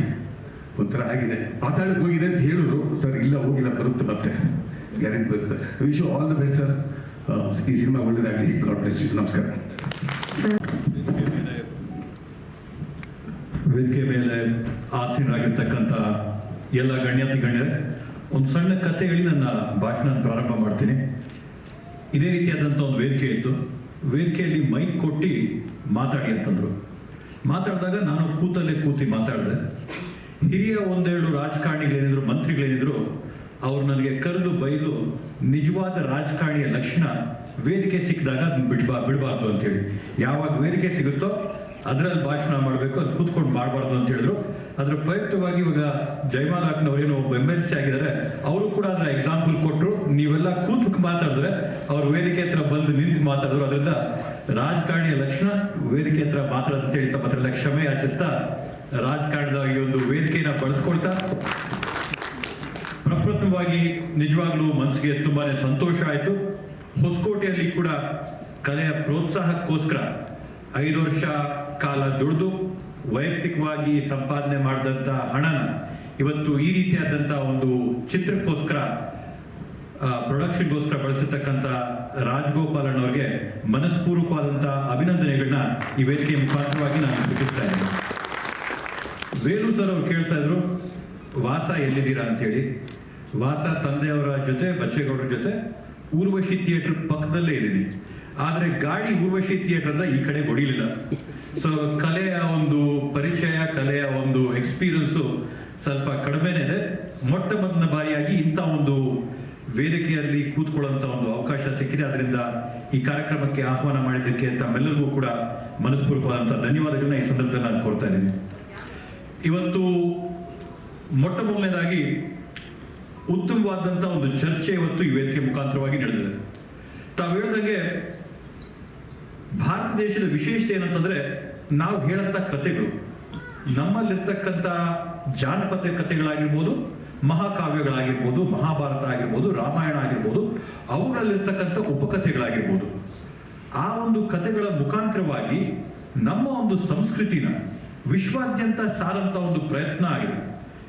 ಒಂಥರ ಆಗಿದೆ. ಪಾತಾಳಕ್ಕೆ ಹೋಗಿದೆ ಅಂತ ಹೇಳಿದ್ರು ಸರ್. ಇಲ್ಲ, ಹೋಗಿಲ್ಲ, ಬರುತ್ತೆ, ಮತ್ತೆ ಗ್ಯಾರಂಟಿ ಬರುತ್ತೆ. Wish you all the best sir. ಈ ಸಿನಿಮಾ ಒಳ್ಳೆಯದಾಗಲಿ. God bless you. ನಮಸ್ಕಾರ. ವೇದಿಕೆ ಮೇಲೆ ಆಸೀನರಾಗಿರ್ತಕ್ಕಂಥ ಎಲ್ಲ ಗಣ್ಯರೇ, ಒಂದು ಸಣ್ಣ ಕಥೆ ಹೇಳಿ ನನ್ನ ಭಾಷಣ ಪ್ರಾರಂಭ ಮಾಡ್ತೀನಿ. ಇದೇ ರೀತಿಯಾದಂಥ ಒಂದು ವೇದಿಕೆ ಇತ್ತು. ವೇದಿಕೆಯಲ್ಲಿ ಮೈಕ್ ಕೊಟ್ಟು ಮಾತಾಡಿ ಅಂತಂದರು. ಮಾತಾಡಿದಾಗ ನಾನು ಕೂತಿ ಮಾತಾಡಿದೆ. ಹಿರಿಯ 1-2 ರಾಜಕಾರಣಿಗಳೇನಿದ್ರು, ಮಂತ್ರಿಗಳೇನಿದ್ರು, ಅವ್ರು ನನಗೆ ಕರೆದು ಬೈದು ನಿಜವಾದ ರಾಜಕಾರಣಿಯ ಲಕ್ಷಣ ವೇದಿಕೆ ಸಿಕ್ಕಿದಾಗ ಅದನ್ನ ಬಿಡಬಾರ್ದು ಅಂತೇಳಿ. ಯಾವಾಗ ವೇದಿಕೆ ಸಿಗುತ್ತೋ ಅದರಲ್ಲಿ ಭಾಷಣ ಮಾಡಬೇಕು, ಅದು ಕೂತ್ಕೊಂಡು ಮಾಡಬಾರ್ದು ಅಂತ ಹೇಳಿದ್ರು. ಅದರ ಪ್ರಯುಕ್ತವಾಗಿ ಇವಾಗ ಜಯಮಾಲ ಅಕ್ಕನವ್ರೇನು ಒಬ್ಬ MLC ಆಗಿದ್ದಾರೆ, ಅವರು ಕೂಡ ಅದರ ಎಕ್ಸಾಂಪಲ್ ಕೊಟ್ಟರು. ನೀವೆಲ್ಲ ಕೂತ್ಕೊಂಡು ಮಾತಾಡಿದ್ರೆ ಅವ್ರು ವೇದಿಕೆ ಹತ್ರ ಬಂದು ನಿಂತು ಮಾತಾಡಿದ್ರು. ಅದರಿಂದ ರಾಜಕಾರಣಿಯ ಲಕ್ಷಣ ವೇದಿಕೆ ಹತ್ರ ಮಾತಾಡೋದು ಅಂತೇಳಿ ತಮ್ಮ ಹತ್ರ ಕ್ಷಮೆ ಯಾಚಿಸ್ತಾ, ರಾಜಕಾರಣದ ಈ ಒಂದು ವೇದಿಕೆಯನ್ನು ಬಳಸ್ಕೊಳ್ತಾ, ಪ್ರಪ್ರಥಮವಾಗಿ ನಿಜವಾಗ್ಲೂ ಮನಸ್ಸಿಗೆ ತುಂಬಾನೇ ಸಂತೋಷ ಆಯಿತು. ಹೊಸಕೋಟೆಯಲ್ಲಿ ಕೂಡ ಕಲೆಯ ಪ್ರೋತ್ಸಾಹಕ್ಕೋಸ್ಕರ 5 ವರ್ಷ ಕಾಲ ದುಡಿದು ವೈಯಕ್ತಿಕವಾಗಿ ಸಂಪಾದನೆ ಮಾಡಿದಂಥ ಹಣನ ಇವತ್ತು ಈ ರೀತಿಯಾದಂಥ ಒಂದು ಚಿತ್ರಕ್ಕೋಸ್ಕರ, ಪ್ರೊಡಕ್ಷನ್ಗೋಸ್ಕರ ಬಳಸಿರ್ತಕ್ಕಂಥ ರಾಜಗೋಪಾಲನ್ ಅವರಿಗೆ ಮನಸ್ಪೂರ್ವಕವಾದಂಥ ಅಭಿನಂದನೆಗಳನ್ನ ಈ ವೇದಿಕೆ ಮುಖಾಂತರವಾಗಿ ನಾನು ಸೂಚಿಸ್ತಾ ಇದ್ದೇನೆ. ವೇಲು ಸರ್ ಅವ್ರು ಕೇಳ್ತಾ ಇದ್ರು, ವಾಸ ಎಲ್ಲಿದ್ದೀರಾ ಅಂತೇಳಿ. ವಾಸ ತಂದೆಯವರ ಜೊತೆ, ಬಚ್ಚೇಗೌಡರ ಜೊತೆ ಊರ್ವಶಿ ಥಿಯೇಟರ್ ಪಕ್ಕದಲ್ಲೇ ಇದ್ದೀನಿ. ಆದರೆ ಗಾಡಿ ಊರ್ವಶಿ ಥಿಯೇಟರ್ ಅಂದ್ರೆ ಈ ಕಡೆ ಹೊಡಿಲಿಲ್ಲ. ಸೊ ಕಲೆಯ ಒಂದು ಪರಿಚಯ, ಕಲೆಯ ಒಂದು ಎಕ್ಸ್ಪೀರಿಯನ್ಸು ಸ್ವಲ್ಪ ಕಡಿಮೆನೇ ಇದೆ. ಮೊಟ್ಟ ಮೊದಲ ಬಾರಿಯಾಗಿ ಇಂಥ ಒಂದು ವೇದಿಕೆಯಲ್ಲಿ ಕೂತ್ಕೊಳ್ಳುವಂಥ ಒಂದು ಅವಕಾಶ ಸಿಕ್ಕಿದೆ. ಅದರಿಂದ ಈ ಕಾರ್ಯಕ್ರಮಕ್ಕೆ ಆಹ್ವಾನ ಮಾಡಿದ್ದಕ್ಕೆ ತಮ್ಮೆಲ್ಲರಿಗೂ ಕೂಡ ಮನಸ್ಪೂರ್ವಕವಾದಂಥ ಧನ್ಯವಾದಗಳನ್ನ ಈ ಸಂದರ್ಭದಲ್ಲಿ ನಾನು ಕೋರ್ತಾ ಇದ್ದೀನಿ. ಇವತ್ತು ಮೊಟ್ಟ ಮೊದಲನೇದಾಗಿ ಉತ್ತಮವಾದಂಥ ಒಂದು ಚರ್ಚೆ ಇವತ್ತು ಈ ವೇದಿಕೆ ಮುಖಾಂತರವಾಗಿ ನಡೆದಿದೆ. ತಾವು ಹೇಳಿದಂಗೆ ಭಾರತ ದೇಶದ ವಿಶೇಷತೆ ಏನಂತಂದ್ರೆ, ನಾವು ಹೇಳಂತ ಕಥೆಗಳು, ನಮ್ಮಲ್ಲಿರ್ತಕ್ಕಂಥ ಜಾನಪದ ಕಥೆಗಳಾಗಿರ್ಬೋದು, ಮಹಾಕಾವ್ಯಗಳಾಗಿರ್ಬೋದು, ಮಹಾಭಾರತ ಆಗಿರ್ಬೋದು, ರಾಮಾಯಣ ಆಗಿರ್ಬೋದು, ಅವುಗಳಲ್ಲಿರ್ತಕ್ಕಂಥ ಉಪಕಥೆಗಳಾಗಿರ್ಬೋದು, ಆ ಒಂದು ಕಥೆಗಳ ಮುಖಾಂತರವಾಗಿ ನಮ್ಮ ಒಂದು ಸಂಸ್ಕೃತಿನ ವಿಶ್ವಾದ್ಯಂತ ಸಾರಂತ ಒಂದು ಪ್ರಯತ್ನ ಆಗಿದೆ.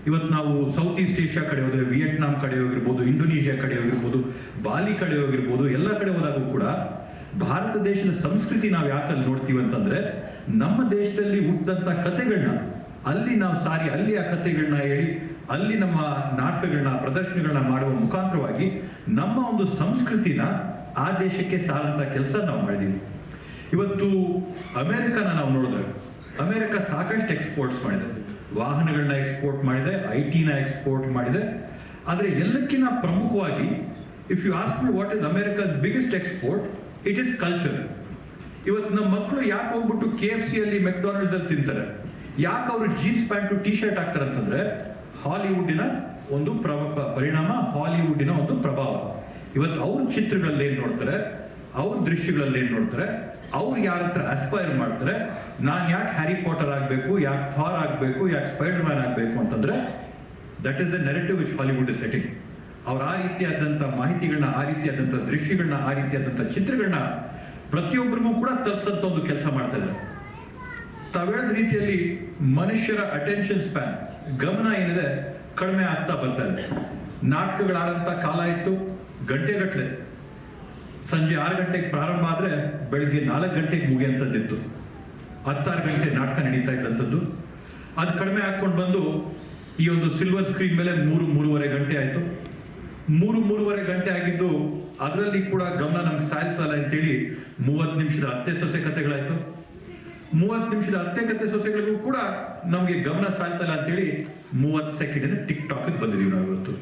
ಇವತ್ತು ನಾವು ಸೌತ್ ಈಸ್ಟ್ ಏಷ್ಯಾ ಕಡೆ ಹೋದ್ರೆ, ವಿಯೆಟ್ನಾಂ ಕಡೆ ಹೋಗಿರ್ಬೋದು, ಇಂಡೋನೇಷ್ಯಾ ಕಡೆ ಹೋಗಿರ್ಬೋದು, ಬಾಲಿ ಕಡೆ ಹೋಗಿರ್ಬೋದು, ಎಲ್ಲ ಕಡೆ ಹೋದಾಗೂ ಕೂಡ ಭಾರತ ದೇಶದ ಸಂಸ್ಕೃತಿ ನಾವು ಯಾಕಲ್ಲಿ ನೋಡ್ತೀವಿ ಅಂತಂದ್ರೆ, ನಮ್ಮ ದೇಶದಲ್ಲಿ ಹುಟ್ಟಿದಂಥ ಕಥೆಗಳನ್ನ ಅಲ್ಲಿ ನಾವು ಸಾರಿ, ಅಲ್ಲಿ ಆ ಕಥೆಗಳನ್ನ ಹೇಳಿ, ಅಲ್ಲಿ ನಮ್ಮ ನಾಟಕಗಳನ್ನ, ಪ್ರದರ್ಶನಗಳನ್ನ ಮಾಡುವ ಮುಖಾಂತರವಾಗಿ ನಮ್ಮ ಒಂದು ಸಂಸ್ಕೃತಿನ ಆ ದೇಶಕ್ಕೆ ಸಾರಂತ ಕೆಲಸ ನಾವು ಮಾಡಿದೀವಿ. ಇವತ್ತು ಅಮೆರಿಕನ ನಾವು ನೋಡಿದ್ರೆ, ಅಮೆರಿಕ ಸಾಕಷ್ಟು ಎಕ್ಸ್ಪೋರ್ಟ್ಸ್ ಮಾಡಿದೆ, ವಾಹನಗಳನ್ನ ಎಕ್ಸ್ಪೋರ್ಟ್ ಮಾಡಿದೆ, IT-ನ ಎಕ್ಸ್ಪೋರ್ಟ್ ಮಾಡಿದೆ. ಆದರೆ ಎಲ್ಲಕ್ಕಿಂತ ಪ್ರಮುಖವಾಗಿ, if you ask me what is America's biggest export, it is culture. ಇವತ್ತು ನಮ್ಮ ಮಕ್ಕಳು ಯಾಕೆ ಹೋಗ್ಬಿಟ್ಟು KFC-ಯಲ್ಲಿ, ಮೆಕ್ಡೊನಾಲ್ಡ್ಸ್ ಅಲ್ಲಿ ತಿಂತಾರೆ, ಯಾಕೆ ಅವರು ಜೀನ್ಸ್ ಪ್ಯಾಂಟು T-ಶರ್ಟ್ ಹಾಕ್ತಾರೆ ಅಂತಂದ್ರೆ, ಹಾಲಿವುಡ್ಡಿನ ಒಂದು ಪರಿಣಾಮ, ಹಾಲಿವುಡ್ಡಿನ ಒಂದು ಪ್ರಭಾವ. ಇವತ್ತು ಅವ್ರ ಚಿತ್ರಗಳಲ್ಲಿ ಏನ್ ನೋಡ್ತಾರೆ, ಅವ್ರ ದೃಶ್ಯಗಳಲ್ಲಿ ಏನು ನೋಡ್ತಾರೆ, ಅವ್ರು ಯಾರ ಹತ್ರ ಆಸ್ಪೈರ್ ಮಾಡ್ತಾರೆ, ನಾನು ಯಾಕೆ ಹ್ಯಾರಿ ಪಾಟರ್ ಆಗಬೇಕು, ಯಾಕೆ ಥಾರ್ ಆಗಬೇಕು, ಯಾಕೆ ಸ್ಪೈಡರ್ ಮ್ಯಾನ್ ಆಗಬೇಕು ಅಂತಂದ್ರೆ that is the narrative which Hollywood is setting. ಅವ್ರು ಆ ರೀತಿಯಾದಂಥ ಮಾಹಿತಿಗಳನ್ನ, ಆ ರೀತಿಯಾದಂಥ ದೃಶ್ಯಗಳನ್ನ, ಆ ರೀತಿಯಾದಂಥ ಚಿತ್ರಗಳನ್ನ ಪ್ರತಿಯೊಬ್ಬರಿಗೂ ಕೂಡ ತಲುಪಿಸಂತ ಒಂದು ಕೆಲಸ ಮಾಡ್ತಾ ಇದ್ದಾರೆ. ತಾವೇಳದ ರೀತಿಯಲ್ಲಿ ಮನುಷ್ಯರ ಅಟೆನ್ಷನ್ ಸ್ಪ್ಯಾನ್, ಗಮನ ಏನಿದೆ ಕಡಿಮೆ ಆಗ್ತಾ ಬರ್ತಾ ಇದೆ. ನಾಟಕಗಳಾದಂಥ ಕಾಲ ಇತ್ತು, ಗಂಟೆಗಟ್ಟಲೆ, ಸಂಜೆ 6 ಗಂಟೆಗೆ ಪ್ರಾರಂಭ ಆದರೆ ಬೆಳಿಗ್ಗೆ 4 ಗಂಟೆಗೆ ಮುಗಿಯಂಥದ್ದಿತ್ತು. 16 ಗಂಟೆ ನಾಟಕ ನಡೀತಾ ಇದ್ದಂಥದ್ದು. ಅದು ಕಡಿಮೆ ಹಾಕ್ಕೊಂಡು ಬಂದು ಈ ಒಂದು ಸಿಲ್ವರ್ ಸ್ಕ್ರೀನ್ ಮೇಲೆ 3-3.5 ಗಂಟೆ ಆಯಿತು. 3-3.5 ಗಂಟೆ ಆಗಿದ್ದು ಅದರಲ್ಲಿ ಕೂಡ ಗಮನ ನಮ್ಗೆ ಸಾಯ್ತಲ್ಲ ಅಂತೇಳಿ 30 ನಿಮಿಷದ ಅತ್ತೆ ಸೊಸೆ ಕಥೆಗಳಾಯ್ತು. 30 ನಿಮಿಷದ ಅತ್ತೆ ಕಥೆ ಸೊಸೆಗಳಿಗೂ ಕೂಡ ನಮಗೆ ಗಮನ ಸಾಯ್ತಲ್ಲ ಅಂತೇಳಿ 30 ಸೆಕೆಂಡ್ ಟಿಕ್ ಟಾಕ್ ಬಂದಿದ್ದೀವಿ ನಾವು ಇವತ್ತು.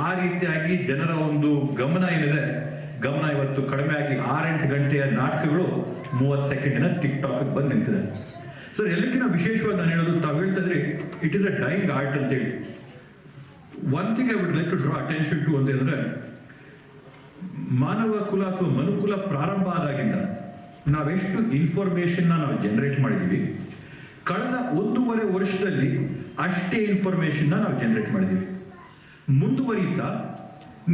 ಆ ರೀತಿಯಾಗಿ ಜನರ ಒಂದು ಗಮನ ಏನಿದೆ, ಗಮನ ಇವತ್ತು ಕಡಿಮೆ ಆಗಿ 6-8 ಗಂಟೆಯ ನಾಟಕಗಳು 30 ಸೆಕೆಂಡಿನ ಟಿಕ್ ಟಾಕ್ ಬಂದು ನಿಂತಿದೆ. ಸರ್, ಎಲ್ಲಕ್ಕಿಂತ ವಿಶೇಷವಾಗಿ ನಾನು ಹೇಳೋದು, ತಾವು ಹೇಳ್ತಾ ಇದ್ರಿ it is a dying art ಅಂತೇಳಿ. One thing I would like to draw attention to ಅಂದ್ರೆ, ಮಾನವ ಕುಲ ಅಥವಾ ಮನುಕುಲ ಪ್ರಾರಂಭ ಆದಾಗಿಂದ ನಾವೆಷ್ಟು ಇನ್ಫಾರ್ಮೇಶನ್ ನಾವು ಜನರೇಟ್ ಮಾಡಿದೀವಿ, ಕಳೆದ 1.5 ವರ್ಷದಲ್ಲಿ ಅಷ್ಟೇ ಇನ್ಫಾರ್ಮೇಶನ್ ನಾವು ಜನರೇಟ್ ಮಾಡಿದೀವಿ. ಮುಂದುವರಿತಾ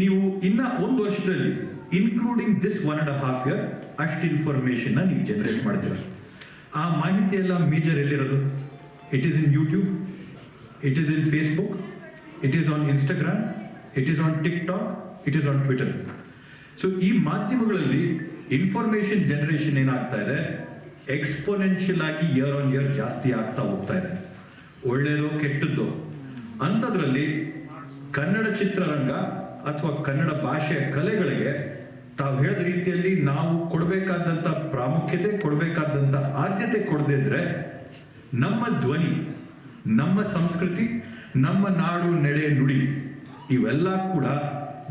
ನೀವು ಇನ್ನ 1 ವರ್ಷದಲ್ಲಿ ಇನ್ಕ್ಲೂಡಿಂಗ್ ದಿಸ್ 1.5 year ಅಷ್ಟು ಇನ್ಫಾರ್ಮೇಶನ್ ನೀವು ಜನರೇಟ್ ಮಾಡ್ತೀರ. ಆ ಮಾಹಿತಿ ಎಲ್ಲ ಮೇಜರ್ ಎಲ್ಲಿರೋದು? It is in YouTube, it is in Facebook, it is on Instagram, it is on tick talk, it is on Twitter. So ಈ ಮಾಧ್ಯಮಗಳಲ್ಲಿ ಇನ್ಫಾರ್ಮೇಶನ್ ಜನರೇಷನ್ ಏನಾಗ್ತಾ ಇದೆ, ಎಕ್ಸ್ಪೋನೆನ್ಷಿಯಲ್ ಆಗಿ ಇಯರ್ ಆನ್ ಇಯರ್ ಜಾಸ್ತಿ ಆಗ್ತಾ ಹೋಗ್ತಾ ಇದೆ. ಒಳ್ಳೆಯದು ಕೆಟ್ಟದ್ದು ಅಂಥದ್ರಲ್ಲಿ ಕನ್ನಡ ಚಿತ್ರರಂಗ ಅಥವಾ ಕನ್ನಡ ಭಾಷೆಯ ಕಲೆಗಳಿಗೆ ತಾವು ಹೇಳಿದ ರೀತಿಯಲ್ಲಿ ನಾವು ಕೊಡಬೇಕಾದಂಥ ಪ್ರಾಮುಖ್ಯತೆ, ಕೊಡಬೇಕಾದಂಥ ಆದ್ಯತೆ ಕೊಡದೇ ಇದ್ರೆ ನಮ್ಮ ಧ್ವನಿ, ನಮ್ಮ ಸಂಸ್ಕೃತಿ, ನಮ್ಮ ನಾಡು ನಡೆ ನುಡಿ ಇವೆಲ್ಲ ಕೂಡ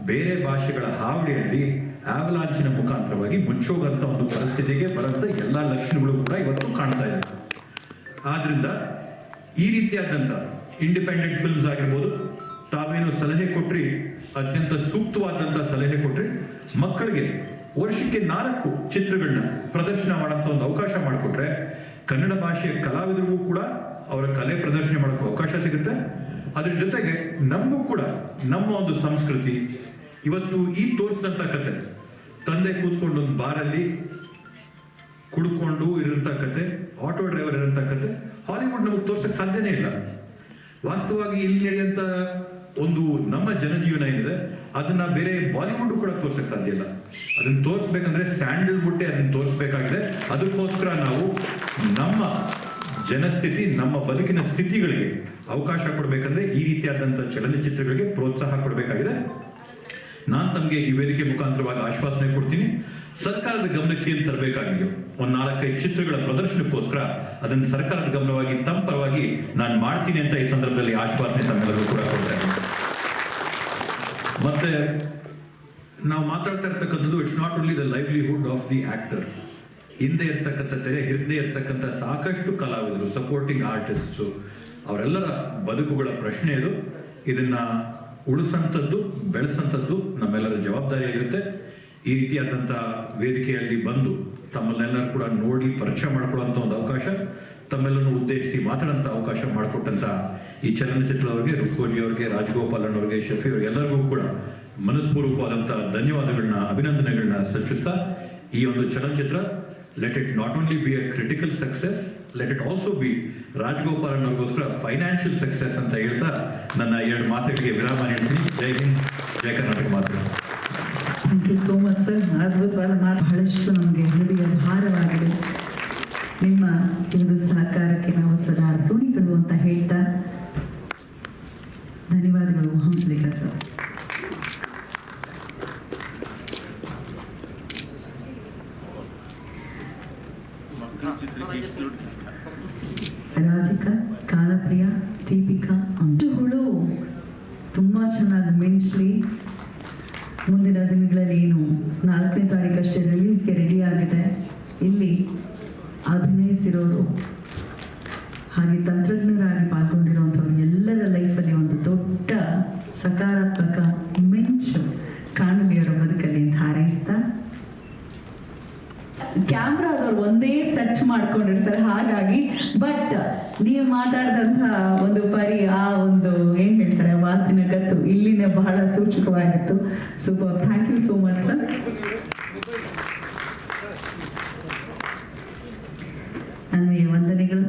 ಬೇರೆ ಭಾಷೆಗಳ ಹಾವಳಿಯಲ್ಲಿ ಆವಲಾಂಚಿನ ಮುಖಾಂತರವಾಗಿ ಮುಚ್ಚೋಗಂತ ಒಂದು ಪರಿಸ್ಥಿತಿಗೆ ಬರಂತ ಎಲ್ಲ ಲಕ್ಷಣಗಳು ಕೂಡ ಇವತ್ತು ಕಾಣ್ತಾ ಇದೆ. ಆದ್ರಿಂದ ಈ ರೀತಿಯಾದಂಥ ಇಂಡಿಪೆಂಡೆಂಟ್ ಫಿಲ್ಮ್ಸ್ ಆಗಿರ್ಬೋದು, ತಾವೇನು ಸಲಹೆ ಕೊಟ್ರಿ, ಅತ್ಯಂತ ಸೂಕ್ತವಾದಂಥ ಸಲಹೆ ಕೊಟ್ರಿ. ಮಕ್ಕಳಿಗೆ ವರ್ಷಕ್ಕೆ 4 ಚಿತ್ರಗಳನ್ನ ಪ್ರದರ್ಶನ ಮಾಡೋಂಥ ಒಂದು ಅವಕಾಶ ಮಾಡಿಕೊಟ್ರೆ ಕನ್ನಡ ಭಾಷೆಯ ಕಲಾವಿದರಿಗೂ ಕೂಡ ಅವರ ಕಲೆ ಪ್ರದರ್ಶನ ಮಾಡೋಕ್ಕೆ ಅವಕಾಶ ಸಿಗುತ್ತೆ. ಅದ್ರ ಜೊತೆಗೆ ನಮಗೂ ಕೂಡ ನಮ್ಮ ಒಂದು ಸಂಸ್ಕೃತಿ, ಇವತ್ತು ಈ ತೋರಿಸಿದಂಥ ಕತೆ, ತಂದೆ ಕೂತ್ಕೊಂಡು ಒಂದು ಬಾರಲ್ಲಿ ಕುಡ್ಕೊಂಡು ಇರೋಂಥ ಕತೆ, ಆಟೋ ಡ್ರೈವರ್ ಇರೋಂಥ ಕತೆ ಹಾಲಿವುಡ್ ನಮಗೆ ತೋರ್ಸಕ್ಕೆ ಸಾಧ್ಯನೇ ಇಲ್ಲ. ವಾಸ್ತವವಾಗಿ ಇಲ್ಲಿ ನಡೆಯುವಂಥ ಒಂದು ನಮ್ಮ ಜನಜೀವನ ಏನಿದೆ ಅದನ್ನ ಬೇರೆ ಬಾಲಿವುಡ್ ಕೂಡ ತೋರ್ಸಕ್ಕೆ ಸಾಧ್ಯ ಇಲ್ಲ. ಅದನ್ನ ತೋರಿಸ್ಬೇಕಂದ್ರೆ ಸ್ಯಾಂಡಲ್ವುಡ್ ಅದನ್ನ ತೋರಿಸ್ಬೇಕಾಗಿದೆ. ಅದಕ್ಕೋಸ್ಕರ ನಾವು ನಮ್ಮ ಜನಸ್ಥಿತಿ, ನಮ್ಮ ಬದುಕಿನ ಸ್ಥಿತಿಗಳಿಗೆ ಅವಕಾಶ ಕೊಡಬೇಕಂದ್ರೆ ಈ ರೀತಿಯಾದಂಥ ಚಲನಚಿತ್ರಗಳಿಗೆ ಪ್ರೋತ್ಸಾಹ ಕೊಡಬೇಕಾಗಿದೆ. ನಾನು ತಮಗೆ ಈ ವೇದಿಕೆ ಮುಖಾಂತರವಾಗಿ ಆಶ್ವಾಸನೆ ಕೊಡ್ತೀನಿ, ಸರ್ಕಾರದ ಗಮನಕ್ಕೆ ಏನು ತರಬೇಕಾಗಿದೆಯೋ ಒಂದು 4-5 ಚಿತ್ರಗಳ ಪ್ರದರ್ಶನಕ್ಕೋಸ್ಕರ ಅದನ್ನು ಸರ್ಕಾರದ ಗಮನವಾಗಿ ತಮ್ಮ ಪರವಾಗಿ ನಾನು ಮಾಡ್ತೀನಿ ಅಂತ ಈ ಸಂದರ್ಭದಲ್ಲಿ ಆಶ್ವಾಸನೆ ತಮ್ಮೆಲ್ಲರೂ ಕೂಡ ಕೊಡ್ತೇನೆ. ಮತ್ತೆ ನಾವು ಮಾತಾಡ್ತಾ ಇರ್ತಕ್ಕಂಥದ್ದು it's not only the livelihood of the actor. ಹಿಂದೆ ಇರ್ತಕ್ಕಂಥ ತೆರೆ ಹಿಂದೆ ಇರ್ತಕ್ಕಂಥ ಸಾಕಷ್ಟು ಕಲಾವಿದರು, ಸಪೋರ್ಟಿಂಗ್ ಆರ್ಟಿಸ್ಟ್ಸು, ಅವರೆಲ್ಲರ ಬದುಕುಗಳ ಪ್ರಶ್ನೆ ಇದು. ಇದನ್ನ ಉಳಿಸಂಥದ್ದು, ಬೆಳೆಸಂಥದ್ದು ನಮ್ಮೆಲ್ಲರ ಜವಾಬ್ದಾರಿಯಾಗಿರುತ್ತೆ. ಈ ರೀತಿಯಾದಂಥ ವೇದಿಕೆಯಲ್ಲಿ ಬಂದು ತಮ್ಮನ್ನೆಲ್ಲರೂ ಕೂಡ ನೋಡಿ ಪರಿಚಯ ಮಾಡ್ಕೊಳ್ಳೋಂಥ ಒಂದು ಅವಕಾಶ, ತಮ್ಮೆಲ್ಲರನ್ನು ಉದ್ದೇಶಿಸಿ ಮಾತಾಡೋಂಥ ಅವಕಾಶ ಮಾಡಿಕೊಟ್ಟಂಥ ಈ ಚಲನಚಿತ್ರ ಅವರಿಗೆ, ರುಕ್ಕೋಜಿ ಅವರಿಗೆ, ರಾಜಗೋಪಾಲನ್ ಅವರಿಗೆ, ಶಫಿ ಅವರಿಗೆ ಎಲ್ಲರಿಗೂ ಕೂಡ ಮನಸ್ಪೂರ್ವಕವಾದಂಥ ಧನ್ಯವಾದಗಳನ್ನ, ಅಭಿನಂದನೆಗಳನ್ನ ಸಲ್ಲಿಸ್ತಾ ಈ ಒಂದು ಚಲನಚಿತ್ರ let it not only B A critical success, let it also be Rajagopalan ಅವ್ರಿಗೋಸ್ಕರ ಫೈನಾನ್ಷಿಯಲ್ ಸಕ್ಸೆಸ್ ಅಂತ ಹೇಳ್ತಾ ನನ್ನ 2 ಮಾತುಗಳಿಗೆ ವಿರಾಮ ನೀಡ್ತೀನಿ. ಜೈ ಹಿಂದ್, ಜೈ ಕರ್ನಾಟಕ ಮಾತು. Thank you so much sir. ಅದ್ಭುತವಾದ ಮಾತು, ಬಹಳಷ್ಟು ನಮಗೆ ಹೃದಯ ಭಾರವಾಗಿದೆ. ನಿಮ್ಮ ಒಂದು ಸಹಕಾರಕ್ಕೆ ನಾವು ಸದಾ ಋಣಿಗಳು ಅಂತ ಹೇಳ್ತಾ ಧನ್ಯವಾದಗಳು ಹಂಸಲೇಖ ಸರ್. ರಾಧಿಕಾ, ಕಾಲಪ್ರಿಯ, ದೀಪಿಕಾ, ಅಂಶಗಳು ತುಂಬ ಚೆನ್ನಾಗಿ ಮಿಂಚ್ಲಿ. ಮುಂದಿನ ದಿನಗಳಲ್ಲಿ ಏನು 4ನೇ ತಾರೀಕಷ್ಟೇ ರಿಲೀಸ್ಗೆ ರೆಡಿ ಆಗಿದೆ. ಇಲ್ಲಿ ಅಭಿನಯಿಸಿರೋರು ಹಾಗೆ ತಂತ್ರಜ್ಞರಾಗಿ ಪಾಲ್ಗೊಂಡಿರುವಂಥವ್ರು ಎಲ್ಲರ ಲೈಫಲ್ಲಿ ಒಂದು ದೊಡ್ಡ ಸಕಾರಾತ್ಮಕ ಮಿಂಚು ಕಾಣಲಿ ಅವರ ಬದುಕಲ್ಲಿ ಅಂತ ಹಾರೈಸ್ತಾ ಒಂದೇ ಸೆಟ್ ಮಾಡ್ಕೊಂಡಿರ್ತಾರೆ. ಹಾಗಾಗಿ ಬಟ್ ನೀವು ಮಾತಾಡಿದಂತಹ ಒಂದು ಪರಿ, ಆ ಒಂದು ಏನ್ ಹೇಳ್ತಾರೆ ಮಾತಿನ ಗತ್ತು ಇಲ್ಲಿನೇ ಬಹಳ ಸೂಚಕವಾಗಿತ್ತು. Super, thank you so much sir.